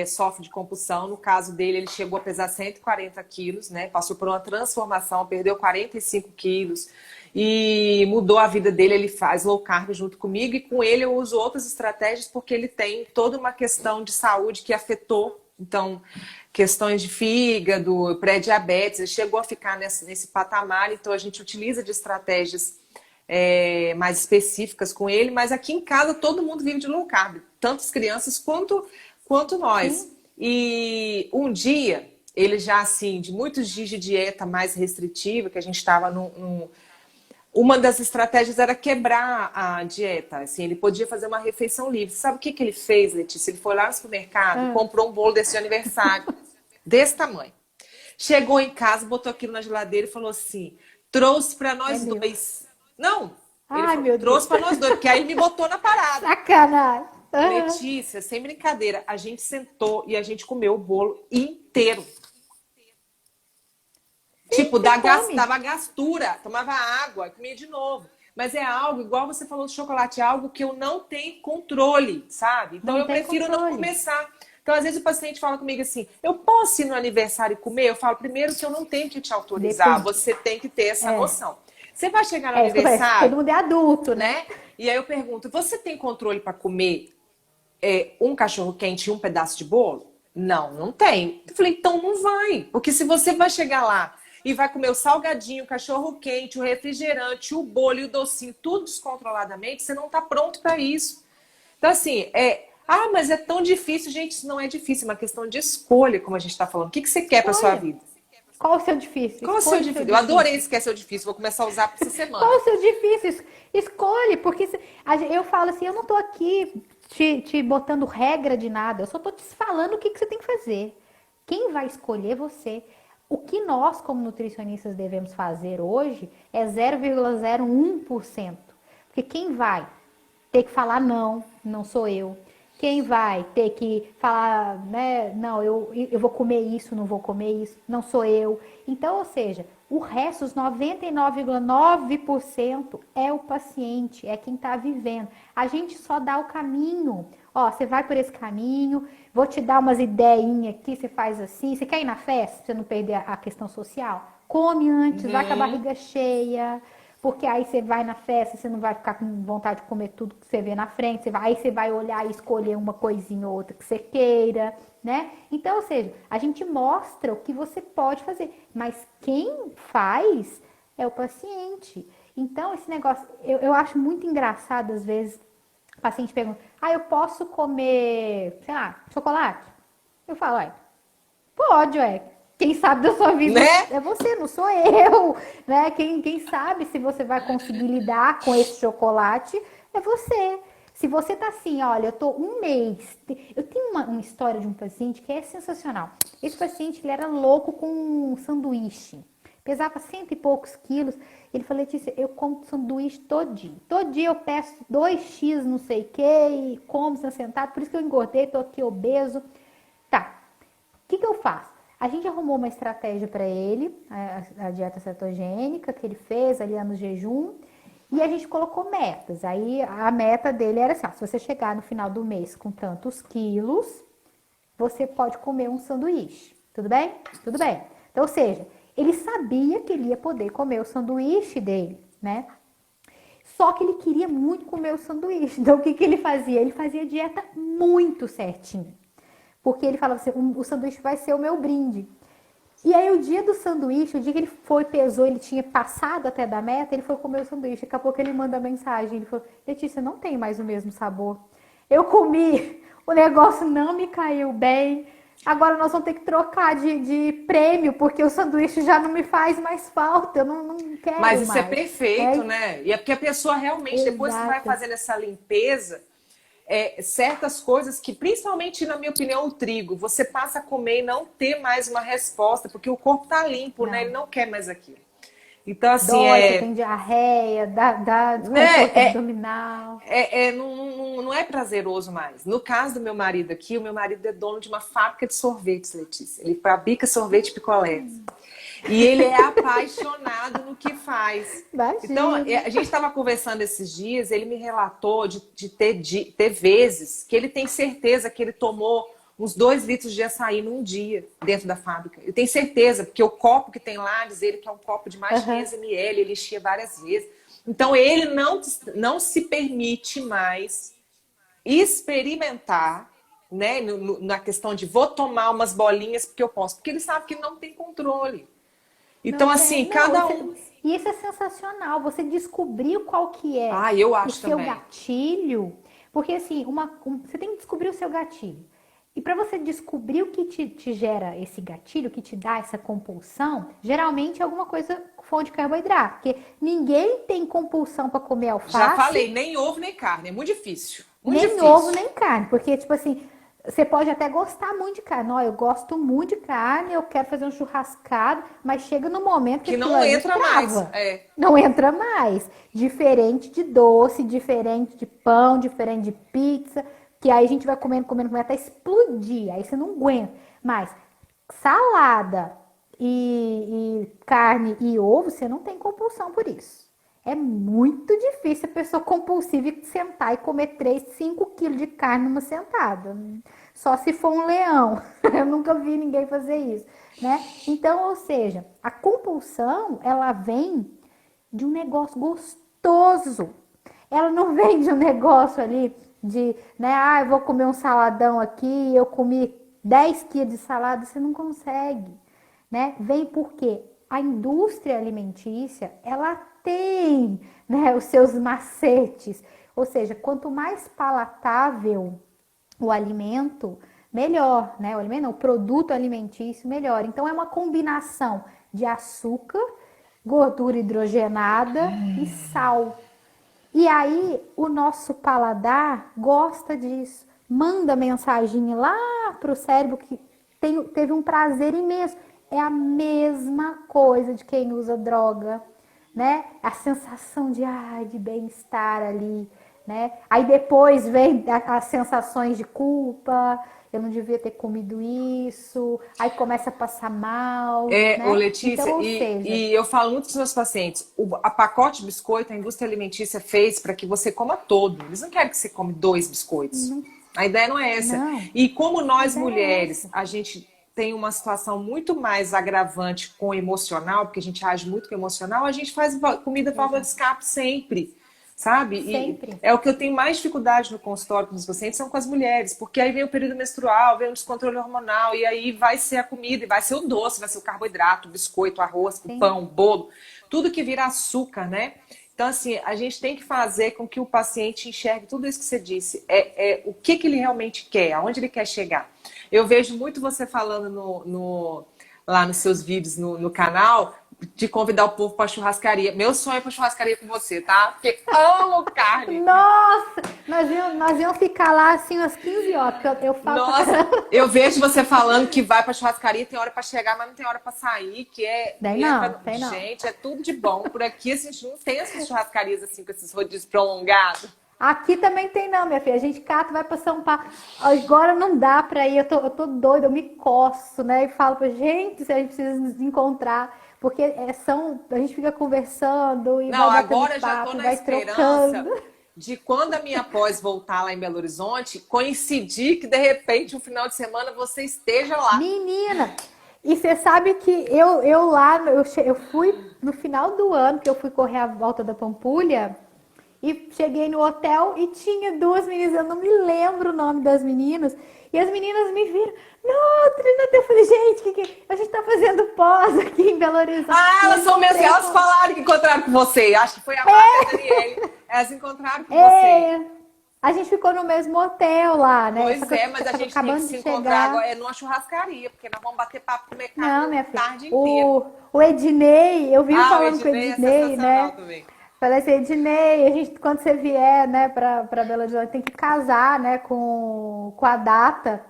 A: sofre de compulsão. No caso dele, ele chegou a pesar 140 quilos, né? Passou por uma transformação, perdeu 45 quilos e mudou a vida dele. Ele faz low carb junto comigo e com ele eu uso outras estratégias porque ele tem toda uma questão de saúde que afetou. Então, questões de fígado, pré-diabetes, ele chegou a ficar nesse patamar, então a gente utiliza de estratégias mais específicas com ele, mas aqui em casa todo mundo vive de low carb, tanto as crianças quanto nós.
B: Sim.
A: E um dia, ele já assim, de muitos dias de dieta mais restritiva, que a gente estava uma das estratégias era quebrar a dieta. Assim, ele podia fazer uma refeição livre. Sabe o que ele fez, Letícia? Ele foi lá no supermercado, comprou um bolo desse aniversário, desse tamanho. Chegou em casa, botou aquilo na geladeira e falou assim: trouxe para
B: É
A: nós
B: meu.
A: dois. Não, ele
B: Ai,
A: falou,
B: meu Deus.
A: trouxe para nós dois, porque aí ele me botou na parada.
B: Sacanagem.
A: Letícia, sem brincadeira, a gente sentou e a gente comeu o bolo inteiro. Tipo,
B: Sim, você come.
A: dava gastura, tomava água, comia de novo. Mas é algo, igual você falou do chocolate, é algo que eu não tenho controle, sabe? Então
B: Não
A: eu
B: tem
A: prefiro não
B: controle.
A: começar. Então, às vezes, o paciente fala comigo assim: eu posso ir no aniversário e comer? Eu falo, primeiro que eu não tenho que te autorizar,
B: Depende.
A: você tem que ter essa
B: É.
A: noção. Você vai chegar no
B: É isso que eu falei. Todo
A: aniversário,
B: mundo é adulto, né?
A: né? E aí eu pergunto: você tem controle para comer um cachorro quente e um pedaço de bolo? Não, não tem. Eu falei, então não vai. Porque se você vai chegar lá e vai comer o salgadinho, o cachorro quente, o refrigerante, o bolo e o docinho, tudo descontroladamente, você não está pronto para isso. Então, assim, Ah, mas é tão difícil. Gente, isso não é difícil, é uma questão de escolha, como a gente está falando. O que você quer para sua
B: Escolha.
A: vida?
B: Qual o seu difícil?
A: Qual é o seu
B: Escolha o seu
A: difícil? Eu adorei
B: difícil.
A: esse que é seu difícil, vou começar a usar para essa
B: Qual
A: semana.
B: o seu difícil? Escolhe, porque eu falo assim, eu não tô aqui te botando regra de nada, eu só tô te falando o que você tem que fazer. Quem vai escolher é você. O que nós, como nutricionistas, devemos fazer hoje é 0,01%. Porque quem vai ter que falar não, não sou eu. Quem vai ter que falar, né, não, eu vou comer isso, não vou comer isso, não sou eu. Então, ou seja, o resto, os 99,9% é o paciente, é quem está vivendo. A gente só dá o caminho. Ó, você vai por esse caminho, vou te dar umas ideinhas aqui, você faz assim. Você quer ir na festa, pra você não perder a questão social? Come antes, vai com a
A: Uhum.
B: barriga cheia. Porque aí você vai na festa, você não vai ficar com vontade de comer tudo que você vê na frente. Aí você vai olhar e escolher uma coisinha ou outra que você queira, né? Então, ou seja, a gente mostra o que você pode fazer. Mas quem faz é o paciente. Então, esse negócio, eu acho muito engraçado, às vezes, o paciente pergunta, eu posso comer, sei lá, chocolate? Eu falo, pode, ué. Quem sabe da sua vida
A: Né?
B: é você, não sou eu, né? Quem sabe se você vai conseguir lidar com esse chocolate é você. Se você tá assim, olha, eu tô um mês. Eu tenho uma história de um paciente que é sensacional. Esse paciente, ele era louco com um sanduíche. Pesava 100 e poucos quilos. Ele falou, Letícia, eu como sanduíche todo dia. Todo dia eu peço 2x não sei o que e como sentado. Por isso que eu engordei, tô aqui obeso. Tá, o que eu faço? A gente arrumou uma estratégia para ele, a dieta cetogênica que ele fez ali no jejum, e a gente colocou metas. Aí a meta dele era assim, ó, se você chegar no final do mês com tantos quilos, você pode comer um sanduíche. Tudo bem? Tudo bem. Então, ou seja, ele sabia que ele ia poder comer o sanduíche dele, né? Só que ele queria muito comer o sanduíche. Então, o que ele fazia? Ele fazia dieta muito certinho. Porque ele falava assim, o sanduíche vai ser o meu brinde. E aí o dia do sanduíche, o dia que ele foi, pesou, ele tinha passado até da meta, ele foi comer o sanduíche. Daqui a pouco ele manda a mensagem, ele falou, Letícia, não tem mais o mesmo sabor. Eu comi, o negócio não me caiu bem. Agora nós vamos ter que trocar de prêmio, porque o sanduíche já não me faz mais falta, eu não
A: Mas
B: quero
A: isso é
B: mais.
A: perfeito,
B: É,
A: né? E é porque a pessoa realmente, depois que vai
B: exato.
A: fazendo essa limpeza, certas coisas que, principalmente na minha opinião, o trigo, você passa a comer e não ter mais uma resposta, porque o corpo tá limpo, né? Ele
B: Não.
A: não quer mais aquilo. Então, assim,
B: Dói, você tem diarreia, dá
A: né,
B: desconforto abdominal.
A: não é prazeroso mais. No caso do meu marido aqui, o meu marido é dono de uma fábrica de sorvetes, Letícia. Ele fabrica sorvete e picolé. E ele é apaixonado no que faz. Então,
B: Imagina.
A: a gente estava conversando esses dias, ele me relatou de ter vezes que ele tem certeza que ele tomou uns 2 litros de açaí num dia dentro da fábrica. Eu tenho certeza, porque o copo que tem lá, diz ele que é um copo de mais de
B: Aham.
A: 500 ml, ele enchia várias vezes. Então, ele não se permite mais experimentar, né, na questão de vou tomar umas bolinhas porque eu posso, porque ele sabe que não tem controle.
B: Não
A: Então, assim,
B: tem. Não,
A: cada um.
B: e isso é sensacional. Você descobriu qual que é
A: Ah, eu
B: o
A: acho
B: seu
A: também.
B: gatilho. Porque assim, você tem que descobrir o seu gatilho. E para você descobrir o que te gera esse gatilho, o que te dá essa compulsão, geralmente é alguma coisa com fonte de carboidrato. Porque ninguém tem compulsão para comer
A: Já
B: alface.
A: falei, nem ovo nem carne, é muito difícil. Muito
B: Nem ovo,
A: difícil.
B: nem carne. Porque, tipo assim, você pode até gostar muito de carne. Ó, eu gosto muito de carne, eu quero fazer um churrascado, mas chega no momento que
A: Que
B: aquilo
A: não
B: ali
A: entra mais.
B: trava. Não entra mais. Diferente de doce, diferente de pão, diferente de pizza, que aí a gente vai comendo, comendo, comendo até explodir. Aí você não aguenta. Mas salada e carne e ovo, você não tem compulsão por isso. É muito difícil a pessoa compulsiva sentar e comer 3, 5 quilos de carne numa sentada. Só se for um leão. Eu nunca vi ninguém fazer isso, né? Então, ou seja, a compulsão, ela vem de um negócio gostoso. Ela não vem de um negócio ali de, né? Eu vou comer um saladão aqui, eu comi 10 quilos de salada, você não consegue, né? Vem porque a indústria alimentícia, ela tem, né, os seus macetes. Ou seja, quanto mais palatável o alimento melhor, né? O alimento não, o produto alimentício melhor. Então é uma combinação de açúcar, gordura hidrogenada e sal. E aí o nosso paladar gosta disso. Manda mensagem lá pro cérebro que teve um prazer imenso. É a mesma coisa de quem usa droga, né? A sensação de bem-estar ali, né? Aí depois vem as sensações de culpa, eu não devia ter comido isso, aí começa a passar mal,
A: Ô
B: né? Então,
A: Letícia,
B: ou
A: e,
B: seja,
A: e eu falo muito para os meus pacientes, a pacote de biscoito, a indústria alimentícia fez para que você coma todo. Eles não querem que você come 2 biscoitos. A ideia não é essa.
B: não,
A: E como
B: a
A: nós
B: ideia é
A: mulheres,
B: essa.
A: a gente tem uma situação muito mais agravante com o emocional, porque a gente age muito com o emocional, a gente faz comida válvula de
B: Exato.
A: escape sempre, sabe? E
B: Sempre.
A: é o que eu tenho mais dificuldade no consultório com os pacientes, são com as mulheres, porque aí vem o período menstrual, vem o descontrole hormonal, e aí vai ser a comida, e vai ser o doce, vai ser o carboidrato, o biscoito, o arroz, o
B: Sim.
A: pão, o bolo, tudo que vira açúcar, né? Então, assim, a gente tem que fazer com que o paciente enxergue tudo isso que você disse. O que ele realmente quer, aonde ele quer chegar. Eu vejo muito você falando lá nos seus vídeos no canal, de convidar o povo para churrascaria. Meu sonho é para churrascaria com você, tá? Porque amo carne.
B: Nossa, nós íamos ficar lá assim umas 15 horas, porque eu falo pra
A: Nossa,
B: caramba.
A: eu vejo você falando que vai para churrascaria, tem hora para chegar, mas não tem hora para sair, que
B: Tem não,
A: entra,
B: tem não.
A: gente, é tudo de bom. Por aqui a gente não tem essas churrascarias assim com esses rodízios prolongados.
B: Aqui também tem não, minha filha. A gente cata, vai pra São Paulo. Agora não dá pra ir, eu tô doida, eu me coço, né? E falo pra gente se a gente precisa nos encontrar. Porque a gente fica conversando e
A: Não,
B: vai batendo
A: agora já estou
B: papo, e
A: na
B: vai
A: esperança
B: trocando.
A: de quando a minha pós voltar lá em Belo Horizonte, coincidir que de repente um final de semana você esteja lá.
B: Menina, e você sabe que eu lá, eu fui no final do ano, que eu fui correr a volta da Pampulha, e cheguei no hotel e tinha duas meninas, eu não me lembro o nome das meninas, e as meninas me viram, Nutri, eu falei, gente, a gente tá fazendo pós aqui em Belo Horizonte.
A: Ah,
B: E eu
A: elas são mesmo,
B: encontrei
A: elas
B: com...
A: falaram que encontraram com você. Acho que foi a Marta e a Daniele. Elas encontraram com você.
B: É, a gente ficou no mesmo hotel lá, né? Só
A: Pois
B: que eu
A: é, mas a
B: tava
A: gente tem que
B: acabando
A: se
B: de
A: encontrar
B: chegar.
A: agora é numa churrascaria, porque nós vamos bater papo comer
B: Não,
A: carne
B: minha
A: a
B: filha.
A: tarde inteira.
B: O Ednei, eu vivo
A: Ah, o
B: falando com o
A: Ednei é
B: Ednei,
A: sensacional
B: né?
A: também.
B: Falei assim, Ednei, a gente, quando você vier, né, pra Belo Horizonte, tem que casar, né, com a data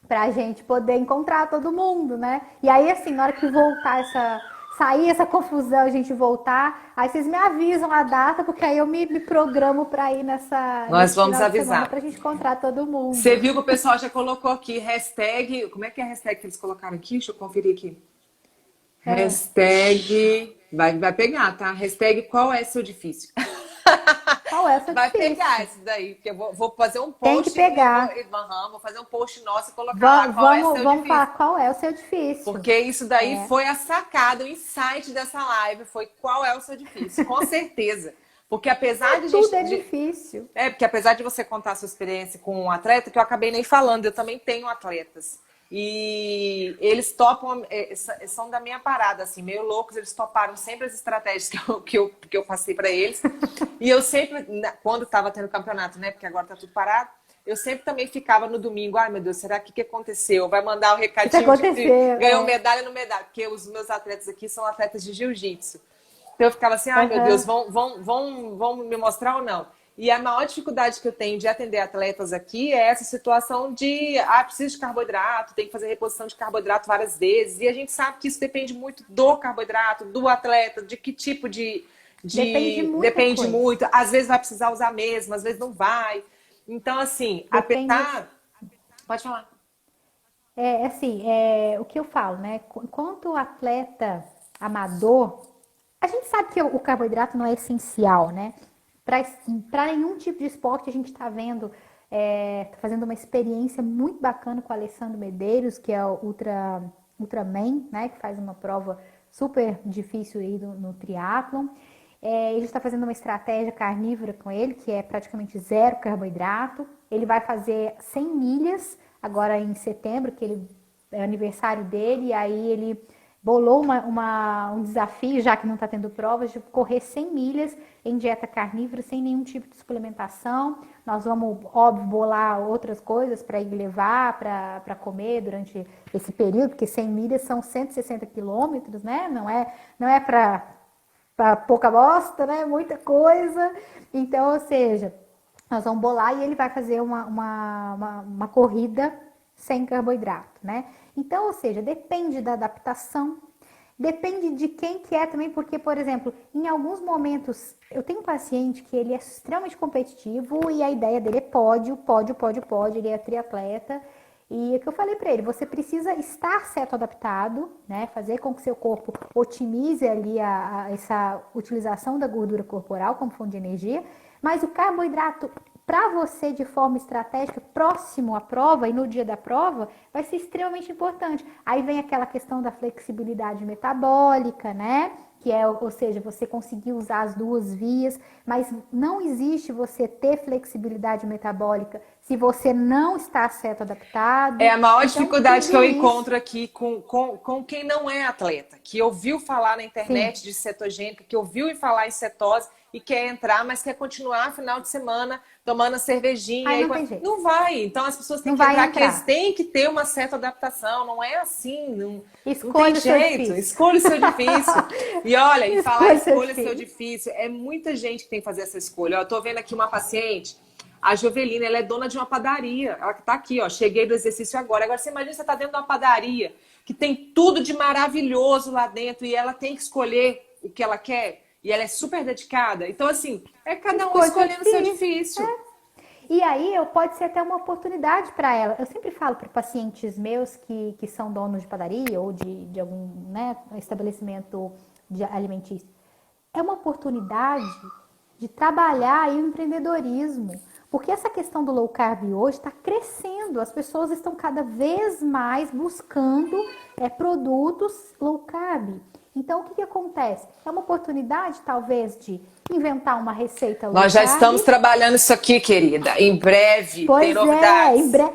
B: pra gente poder encontrar todo mundo, né? E aí, assim, na hora que voltar sair essa confusão, a gente voltar, aí vocês me avisam a data, porque aí eu me programo pra ir
A: Nós
B: nesse
A: vamos
B: final de semana
A: avisar.
B: pra gente encontrar todo
A: Você
B: mundo.
A: viu que o pessoal já colocou aqui hashtag. Como é que é a hashtag que eles colocaram aqui? Deixa eu conferir aqui.
B: Ah,
A: Hashtag. Vai pegar, tá? Hashtag qual é seu difícil?
B: qual é essa
A: Vai pegar
B: difícil?
A: isso daí, porque eu vou fazer um
B: Tem que
A: post
B: pegar.
A: vou fazer um post nosso e colocar lá qual é seu
B: Vamos falar
A: difícil.
B: qual é o seu difícil.
A: Porque isso daí
B: É,
A: foi a sacada, o insight dessa live foi qual é o seu difícil, com certeza. Porque apesar de
B: tudo
A: gente.
B: é difícil.
A: Porque apesar de você contar a sua experiência com um atleta, que eu acabei nem falando, eu também tenho atletas. E eles topam, são da minha parada, assim, meio loucos, eles toparam sempre as estratégias que eu passei para eles. E eu sempre, quando estava tendo campeonato, né, porque agora tá tudo parado, eu sempre também ficava no domingo, ai meu Deus, será que aconteceu? Vai mandar o
B: O que
A: recadinho de
B: aconteceu?
A: ganhou medalha no medalha, porque os meus atletas aqui são atletas de jiu-jitsu. Então eu ficava assim, ai meu Deus,
B: Aham.
A: vão me mostrar ou não? E a maior dificuldade que eu tenho de atender atletas aqui é essa situação de, preciso de carboidrato, tem que fazer reposição de carboidrato várias vezes. E a gente sabe que isso depende muito do carboidrato, do atleta, de que tipo
B: Depende de muita
A: depende
B: coisa.
A: muito. Às vezes vai precisar usar mesmo, às vezes não vai. Então, assim,
B: Depende.
A: apesar... Pode falar.
B: Assim, o que eu falo, né? Enquanto atleta amador, a gente sabe que o carboidrato não é essencial, né? Para nenhum tipo de esporte, a gente está vendo, tá fazendo uma experiência muito bacana com o Alessandro Medeiros, que é o Ultraman, né? Que faz uma prova super difícil aí no triatlon. Ele está fazendo uma estratégia carnívora com ele, que é praticamente zero carboidrato. Ele vai fazer 100 milhas agora em setembro, que é aniversário dele, e aí ele bolou um desafio, já que não está tendo provas, de correr 100 milhas em dieta carnívora, sem nenhum tipo de suplementação. Nós vamos, óbvio, bolar outras coisas para ir levar, para comer durante esse período, porque 100 milhas são 160 quilômetros, né? Não é para pouca bosta, né? Muita coisa. Então, ou seja, nós vamos bolar e ele vai fazer uma corrida sem carboidrato, né? Então, ou seja, depende da adaptação, depende de quem que é também, porque, por exemplo, em alguns momentos, eu tenho um paciente que ele é extremamente competitivo e a ideia dele é pódio, ele é triatleta. E é o que eu falei para ele, você precisa estar certo adaptado, né? Fazer com que seu corpo otimize ali essa utilização da gordura corporal como fonte de energia, mas o carboidrato para você de forma estratégica, próximo à prova e no dia da prova, vai ser extremamente importante. Aí vem aquela questão da flexibilidade metabólica, né? Que é, ou seja, você conseguir usar as duas vias, mas não existe você ter flexibilidade metabólica se você não está certo adaptado.
A: É a maior
B: Então,
A: dificuldade que eu
B: tudo isso.
A: encontro aqui com quem não é atleta, que ouviu falar na
B: Sim,
A: internet de cetogênica, que ouviu falar em cetose e quer entrar, mas quer continuar final de semana tomando a cervejinha.
B: aí
A: E...
B: não tem jeito.
A: Não vai. Então as pessoas têm
B: Não
A: que
B: vai
A: entrar, que eles
B: entrar.
A: têm que ter uma certa adaptação. Não é assim, não tem
B: Escolha o seu
A: jeito.
B: difícil.
A: Escolha o seu difícil. E olha, e falar
B: Escolha o seu
A: escolha o seu
B: difícil.
A: difícil, é muita gente que tem que fazer essa escolha. Eu tô vendo aqui uma paciente. A Jovelina, ela é dona de uma padaria. Ela tá aqui, ó. Cheguei do exercício agora. Agora você imagina, você tá dentro de uma padaria que tem tudo de maravilhoso lá dentro e ela tem que escolher o que ela quer. E ela é super dedicada. Então, assim, é cada um
B: Escolha o seu
A: escolhendo o seu
B: difícil.
A: difícil.
B: E aí pode ser até uma oportunidade para ela. Eu sempre falo para pacientes meus que são donos de padaria ou de algum, né, estabelecimento de alimentício. É uma oportunidade de trabalhar aí o empreendedorismo. Porque essa questão do low carb hoje está crescendo. As pessoas estão cada vez mais buscando produtos low carb. Então, o que acontece? É uma oportunidade, talvez, de inventar uma receita low
A: Nós já
B: carb.
A: estamos trabalhando isso aqui, querida. Em breve, tem
B: Pois é, em
A: novidades.
B: breve.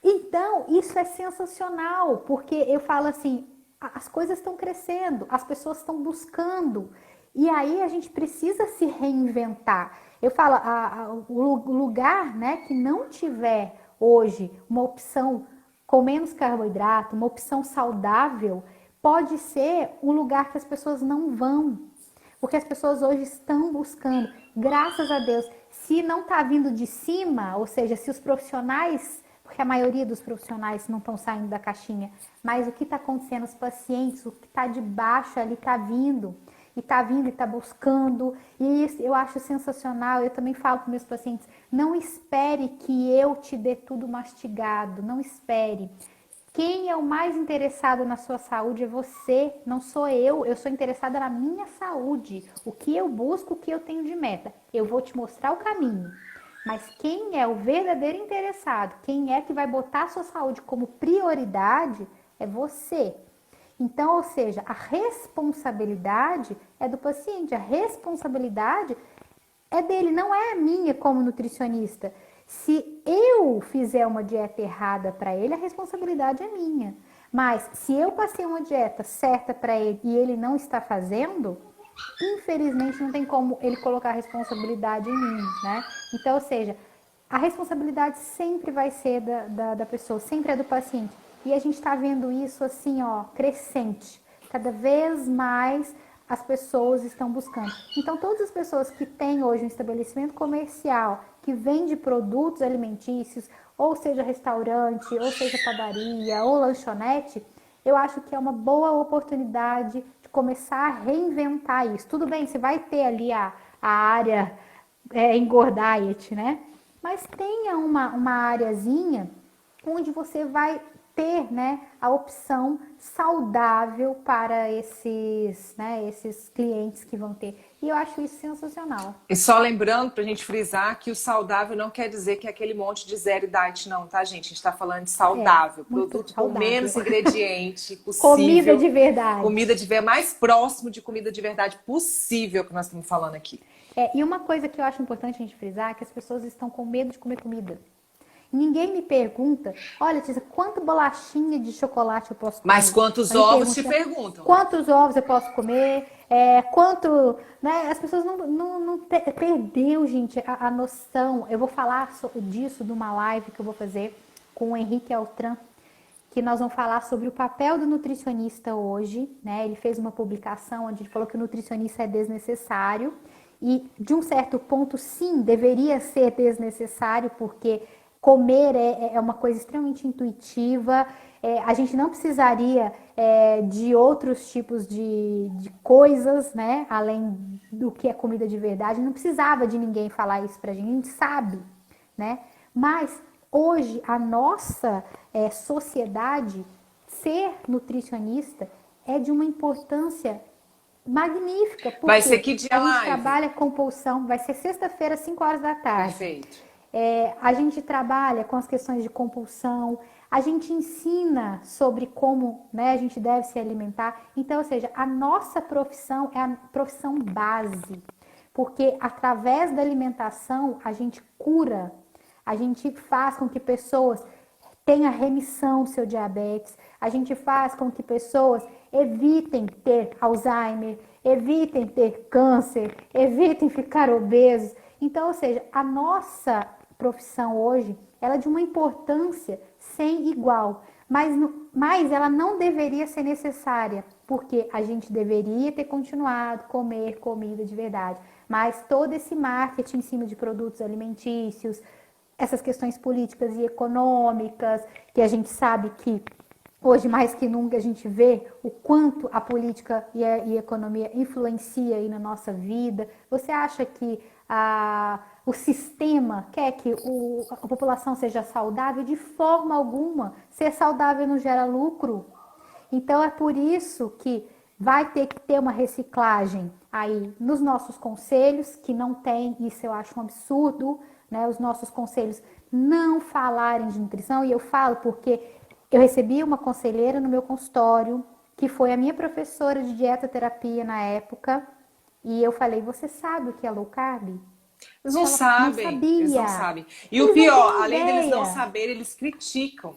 B: Então, isso é sensacional, porque eu falo assim, as coisas estão crescendo, as pessoas estão buscando, e aí a gente precisa se reinventar. Eu falo, o lugar, né, que não tiver hoje uma opção com menos carboidrato, uma opção saudável, pode ser um lugar que as pessoas não vão. Porque as pessoas hoje estão buscando, graças a Deus, se não está vindo de cima, ou seja, se os profissionais, porque a maioria dos profissionais não estão saindo da caixinha, mas o que está acontecendo, os pacientes, o que está de baixo ali está vindo, e está vindo e está buscando, e isso eu acho sensacional. Eu também falo para meus pacientes, não espere que eu te dê tudo mastigado, não espere. Quem é o mais interessado na sua saúde é você, não sou eu. Eu sou interessada na minha saúde. O que eu busco, o que eu tenho de meta. Eu vou te mostrar o caminho. Mas quem é o verdadeiro interessado, quem é que vai botar a sua saúde como prioridade, é você. Então, ou seja, a responsabilidade é do paciente, a responsabilidade é dele, não é a minha como nutricionista. Se eu fizer uma dieta errada para ele, a responsabilidade é minha. Mas se eu passei uma dieta certa para ele e ele não está fazendo, infelizmente não tem como ele colocar a responsabilidade em mim, né? Então, ou seja, a responsabilidade sempre vai ser da pessoa, sempre é do paciente. E a gente está vendo isso assim, ó, crescente. Cada vez mais as pessoas estão buscando. Então, todas as pessoas que têm hoje um estabelecimento comercial que vende produtos alimentícios, ou seja restaurante, ou seja padaria, ou lanchonete, eu acho que é uma boa oportunidade de começar a reinventar isso. Tudo bem, você vai ter ali a área engordar diet, né? Mas tenha uma areazinha onde você vai ter, né, a opção saudável para esses clientes que vão ter. E eu acho isso sensacional.
A: E só lembrando, pra gente frisar, que o saudável não quer dizer que é aquele monte de zero diet, não, tá, gente? A gente tá falando de saudável,
B: Muito
A: produto com
B: saudável.
A: menos ingrediente
B: Comida
A: possível.
B: de verdade.
A: Comida de ver mais próximo de comida de verdade possível que nós estamos falando aqui.
B: E uma coisa que eu acho importante a gente frisar é que as pessoas estão com medo de comer comida. Ninguém me pergunta, olha, Tícia, quanta bolachinha de chocolate eu posso comer?
A: Mas quantos ovos te perguntam?
B: Quantos ovos eu posso comer? Quanto, né? As pessoas não perdeu, gente, a noção. Eu vou falar disso numa live que eu vou fazer com o Henrique Altran, que nós vamos falar sobre o papel do nutricionista hoje, né? Ele fez uma publicação onde ele falou que o nutricionista é desnecessário e, de um certo ponto, sim, deveria ser desnecessário, porque comer é uma coisa extremamente intuitiva, a gente não precisaria de outros tipos de coisas, né? Além do que é comida de verdade, não precisava de ninguém falar isso pra gente, a gente sabe, né? Mas hoje, a nossa sociedade, ser nutricionista é de uma importância magnífica. Porque
A: vai ser que dia
B: a gente
A: live?
B: trabalha compulsão, vai ser sexta-feira, 5 horas da tarde.
A: Perfeito.
B: A gente trabalha com as questões de compulsão, a gente ensina sobre como, né, a gente deve se alimentar. Então, ou seja, a nossa profissão é a profissão base, porque através da alimentação a gente cura. A gente faz com que pessoas tenham remissão do seu diabetes. A gente faz com que pessoas evitem ter Alzheimer, evitem ter câncer, evitem ficar obesos. Então, ou seja, a nossa profissão hoje, ela é de uma importância sem igual. Mas ela não deveria ser necessária, porque a gente deveria ter continuado a comer comida de verdade. Mas todo esse marketing em cima de produtos alimentícios, essas questões políticas e econômicas, que a gente sabe que hoje mais que nunca a gente vê o quanto a política e a economia influencia aí na nossa vida. Você acha que o sistema quer que a população seja saudável? De forma alguma. Ser saudável não gera lucro. Então é por isso que vai ter que ter uma reciclagem aí nos nossos conselhos, que não tem, isso eu acho um absurdo, né? Os nossos conselhos não falarem de nutrição, e eu falo porque eu recebi uma conselheira no meu consultório, que foi a minha professora de dietoterapia na época, e eu falei, você sabe o que é low carb?
A: Eles não
B: Ela
A: sabem,
B: não sabia.
A: eles não sabem. E
B: Eles
A: o pior,
B: não
A: além
B: têm
A: deles não
B: ideia.
A: saberem, eles criticam.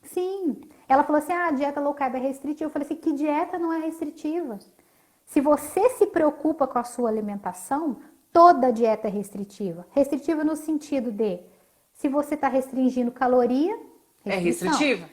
B: Sim. Ela falou assim, a dieta low carb é restritiva. Eu falei assim, que dieta não é restritiva? Se você se preocupa com a sua alimentação, toda dieta é restritiva. Restritiva no sentido de, se você está restringindo caloria,
A: É
B: restrição.
A: restritiva?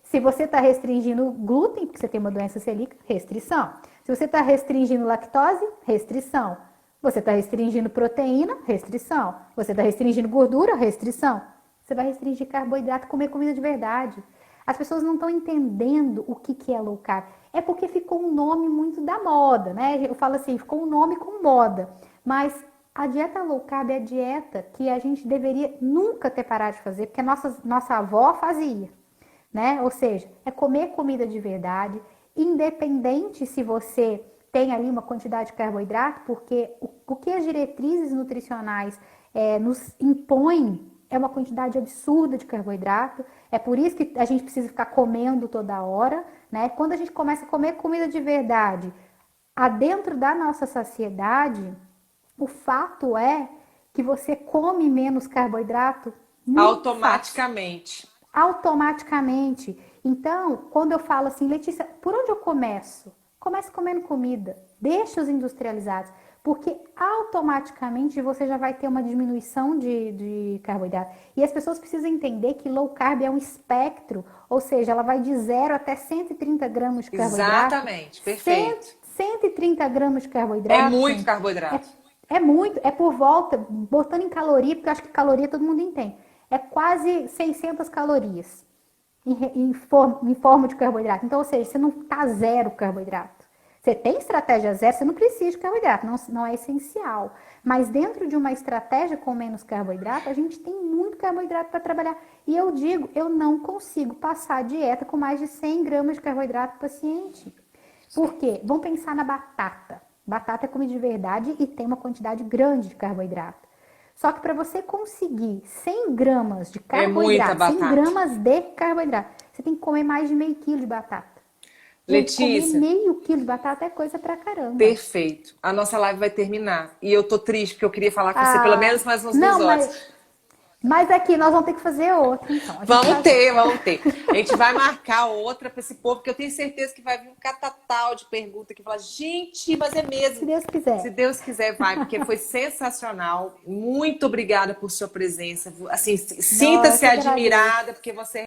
B: Se você está restringindo glúten, porque você tem uma doença celíaca, restrição. Se você está restringindo lactose, restrição. Você está restringindo proteína, restrição. Você está restringindo gordura, restrição. Você vai restringir carboidrato, comer comida de verdade. As pessoas não estão entendendo o que é low carb. É porque ficou um nome muito da moda, né? Eu falo assim, ficou um nome com moda. Mas a dieta low carb é a dieta que a gente deveria nunca ter parado de fazer, porque a nossa avó fazia, né? Ou seja, é comer comida de verdade, independente se você tem ali uma quantidade de carboidrato, porque o que as diretrizes nutricionais nos impõem é uma quantidade absurda de carboidrato. É por isso que a gente precisa ficar comendo toda hora, né? Quando a gente começa a comer comida de verdade, adentro da nossa saciedade, o fato é que você come menos carboidrato muito
A: Automaticamente.
B: fácil. Automaticamente. Então, quando eu falo assim, Letícia, por onde eu começo? Comece comendo comida. Deixa os industrializados. Porque automaticamente você já vai ter uma diminuição de carboidrato. E as pessoas precisam entender que low carb é um espectro, ou seja, ela vai de 0 até 130 gramas de carboidrato.
A: Exatamente, perfeito.
B: 130 gramas de carboidrato.
A: É muito
B: gente,
A: carboidrato.
B: É muito, é por volta, botando em caloria, porque eu acho que caloria todo mundo entende. É quase 600 calorias em forma de carboidrato. Então, ou seja, você não está zero carboidrato. Você tem estratégia zero, você não precisa de carboidrato, não é essencial. Mas dentro de uma estratégia com menos carboidrato, a gente tem muito carboidrato para trabalhar. E eu digo, eu não consigo passar a dieta com mais de 100 gramas de carboidrato para o paciente. Por quê? Vamos pensar na batata. Batata é comida de verdade e tem uma quantidade grande de carboidrato. Só que para você conseguir 100 gramas de carboidrato, 100 gramas de carboidrato, você tem que comer mais de meio quilo de batata.
A: Letícia,
B: comer meio quilo de batata é coisa pra caramba.
A: Perfeito. A nossa live vai terminar. E eu tô triste, porque eu queria falar com você pelo menos mais uns 2 horas.
B: Mas aqui nós vamos ter que fazer outra, então.
A: Vamos ter. A gente vai marcar outra para esse povo, porque eu tenho certeza que vai vir um catatal de perguntas que fala, gente, mas é mesmo.
B: Se Deus quiser.
A: Se Deus quiser, vai, porque foi sensacional. Muito obrigada por sua presença. Assim, sinta-se admirada, porque você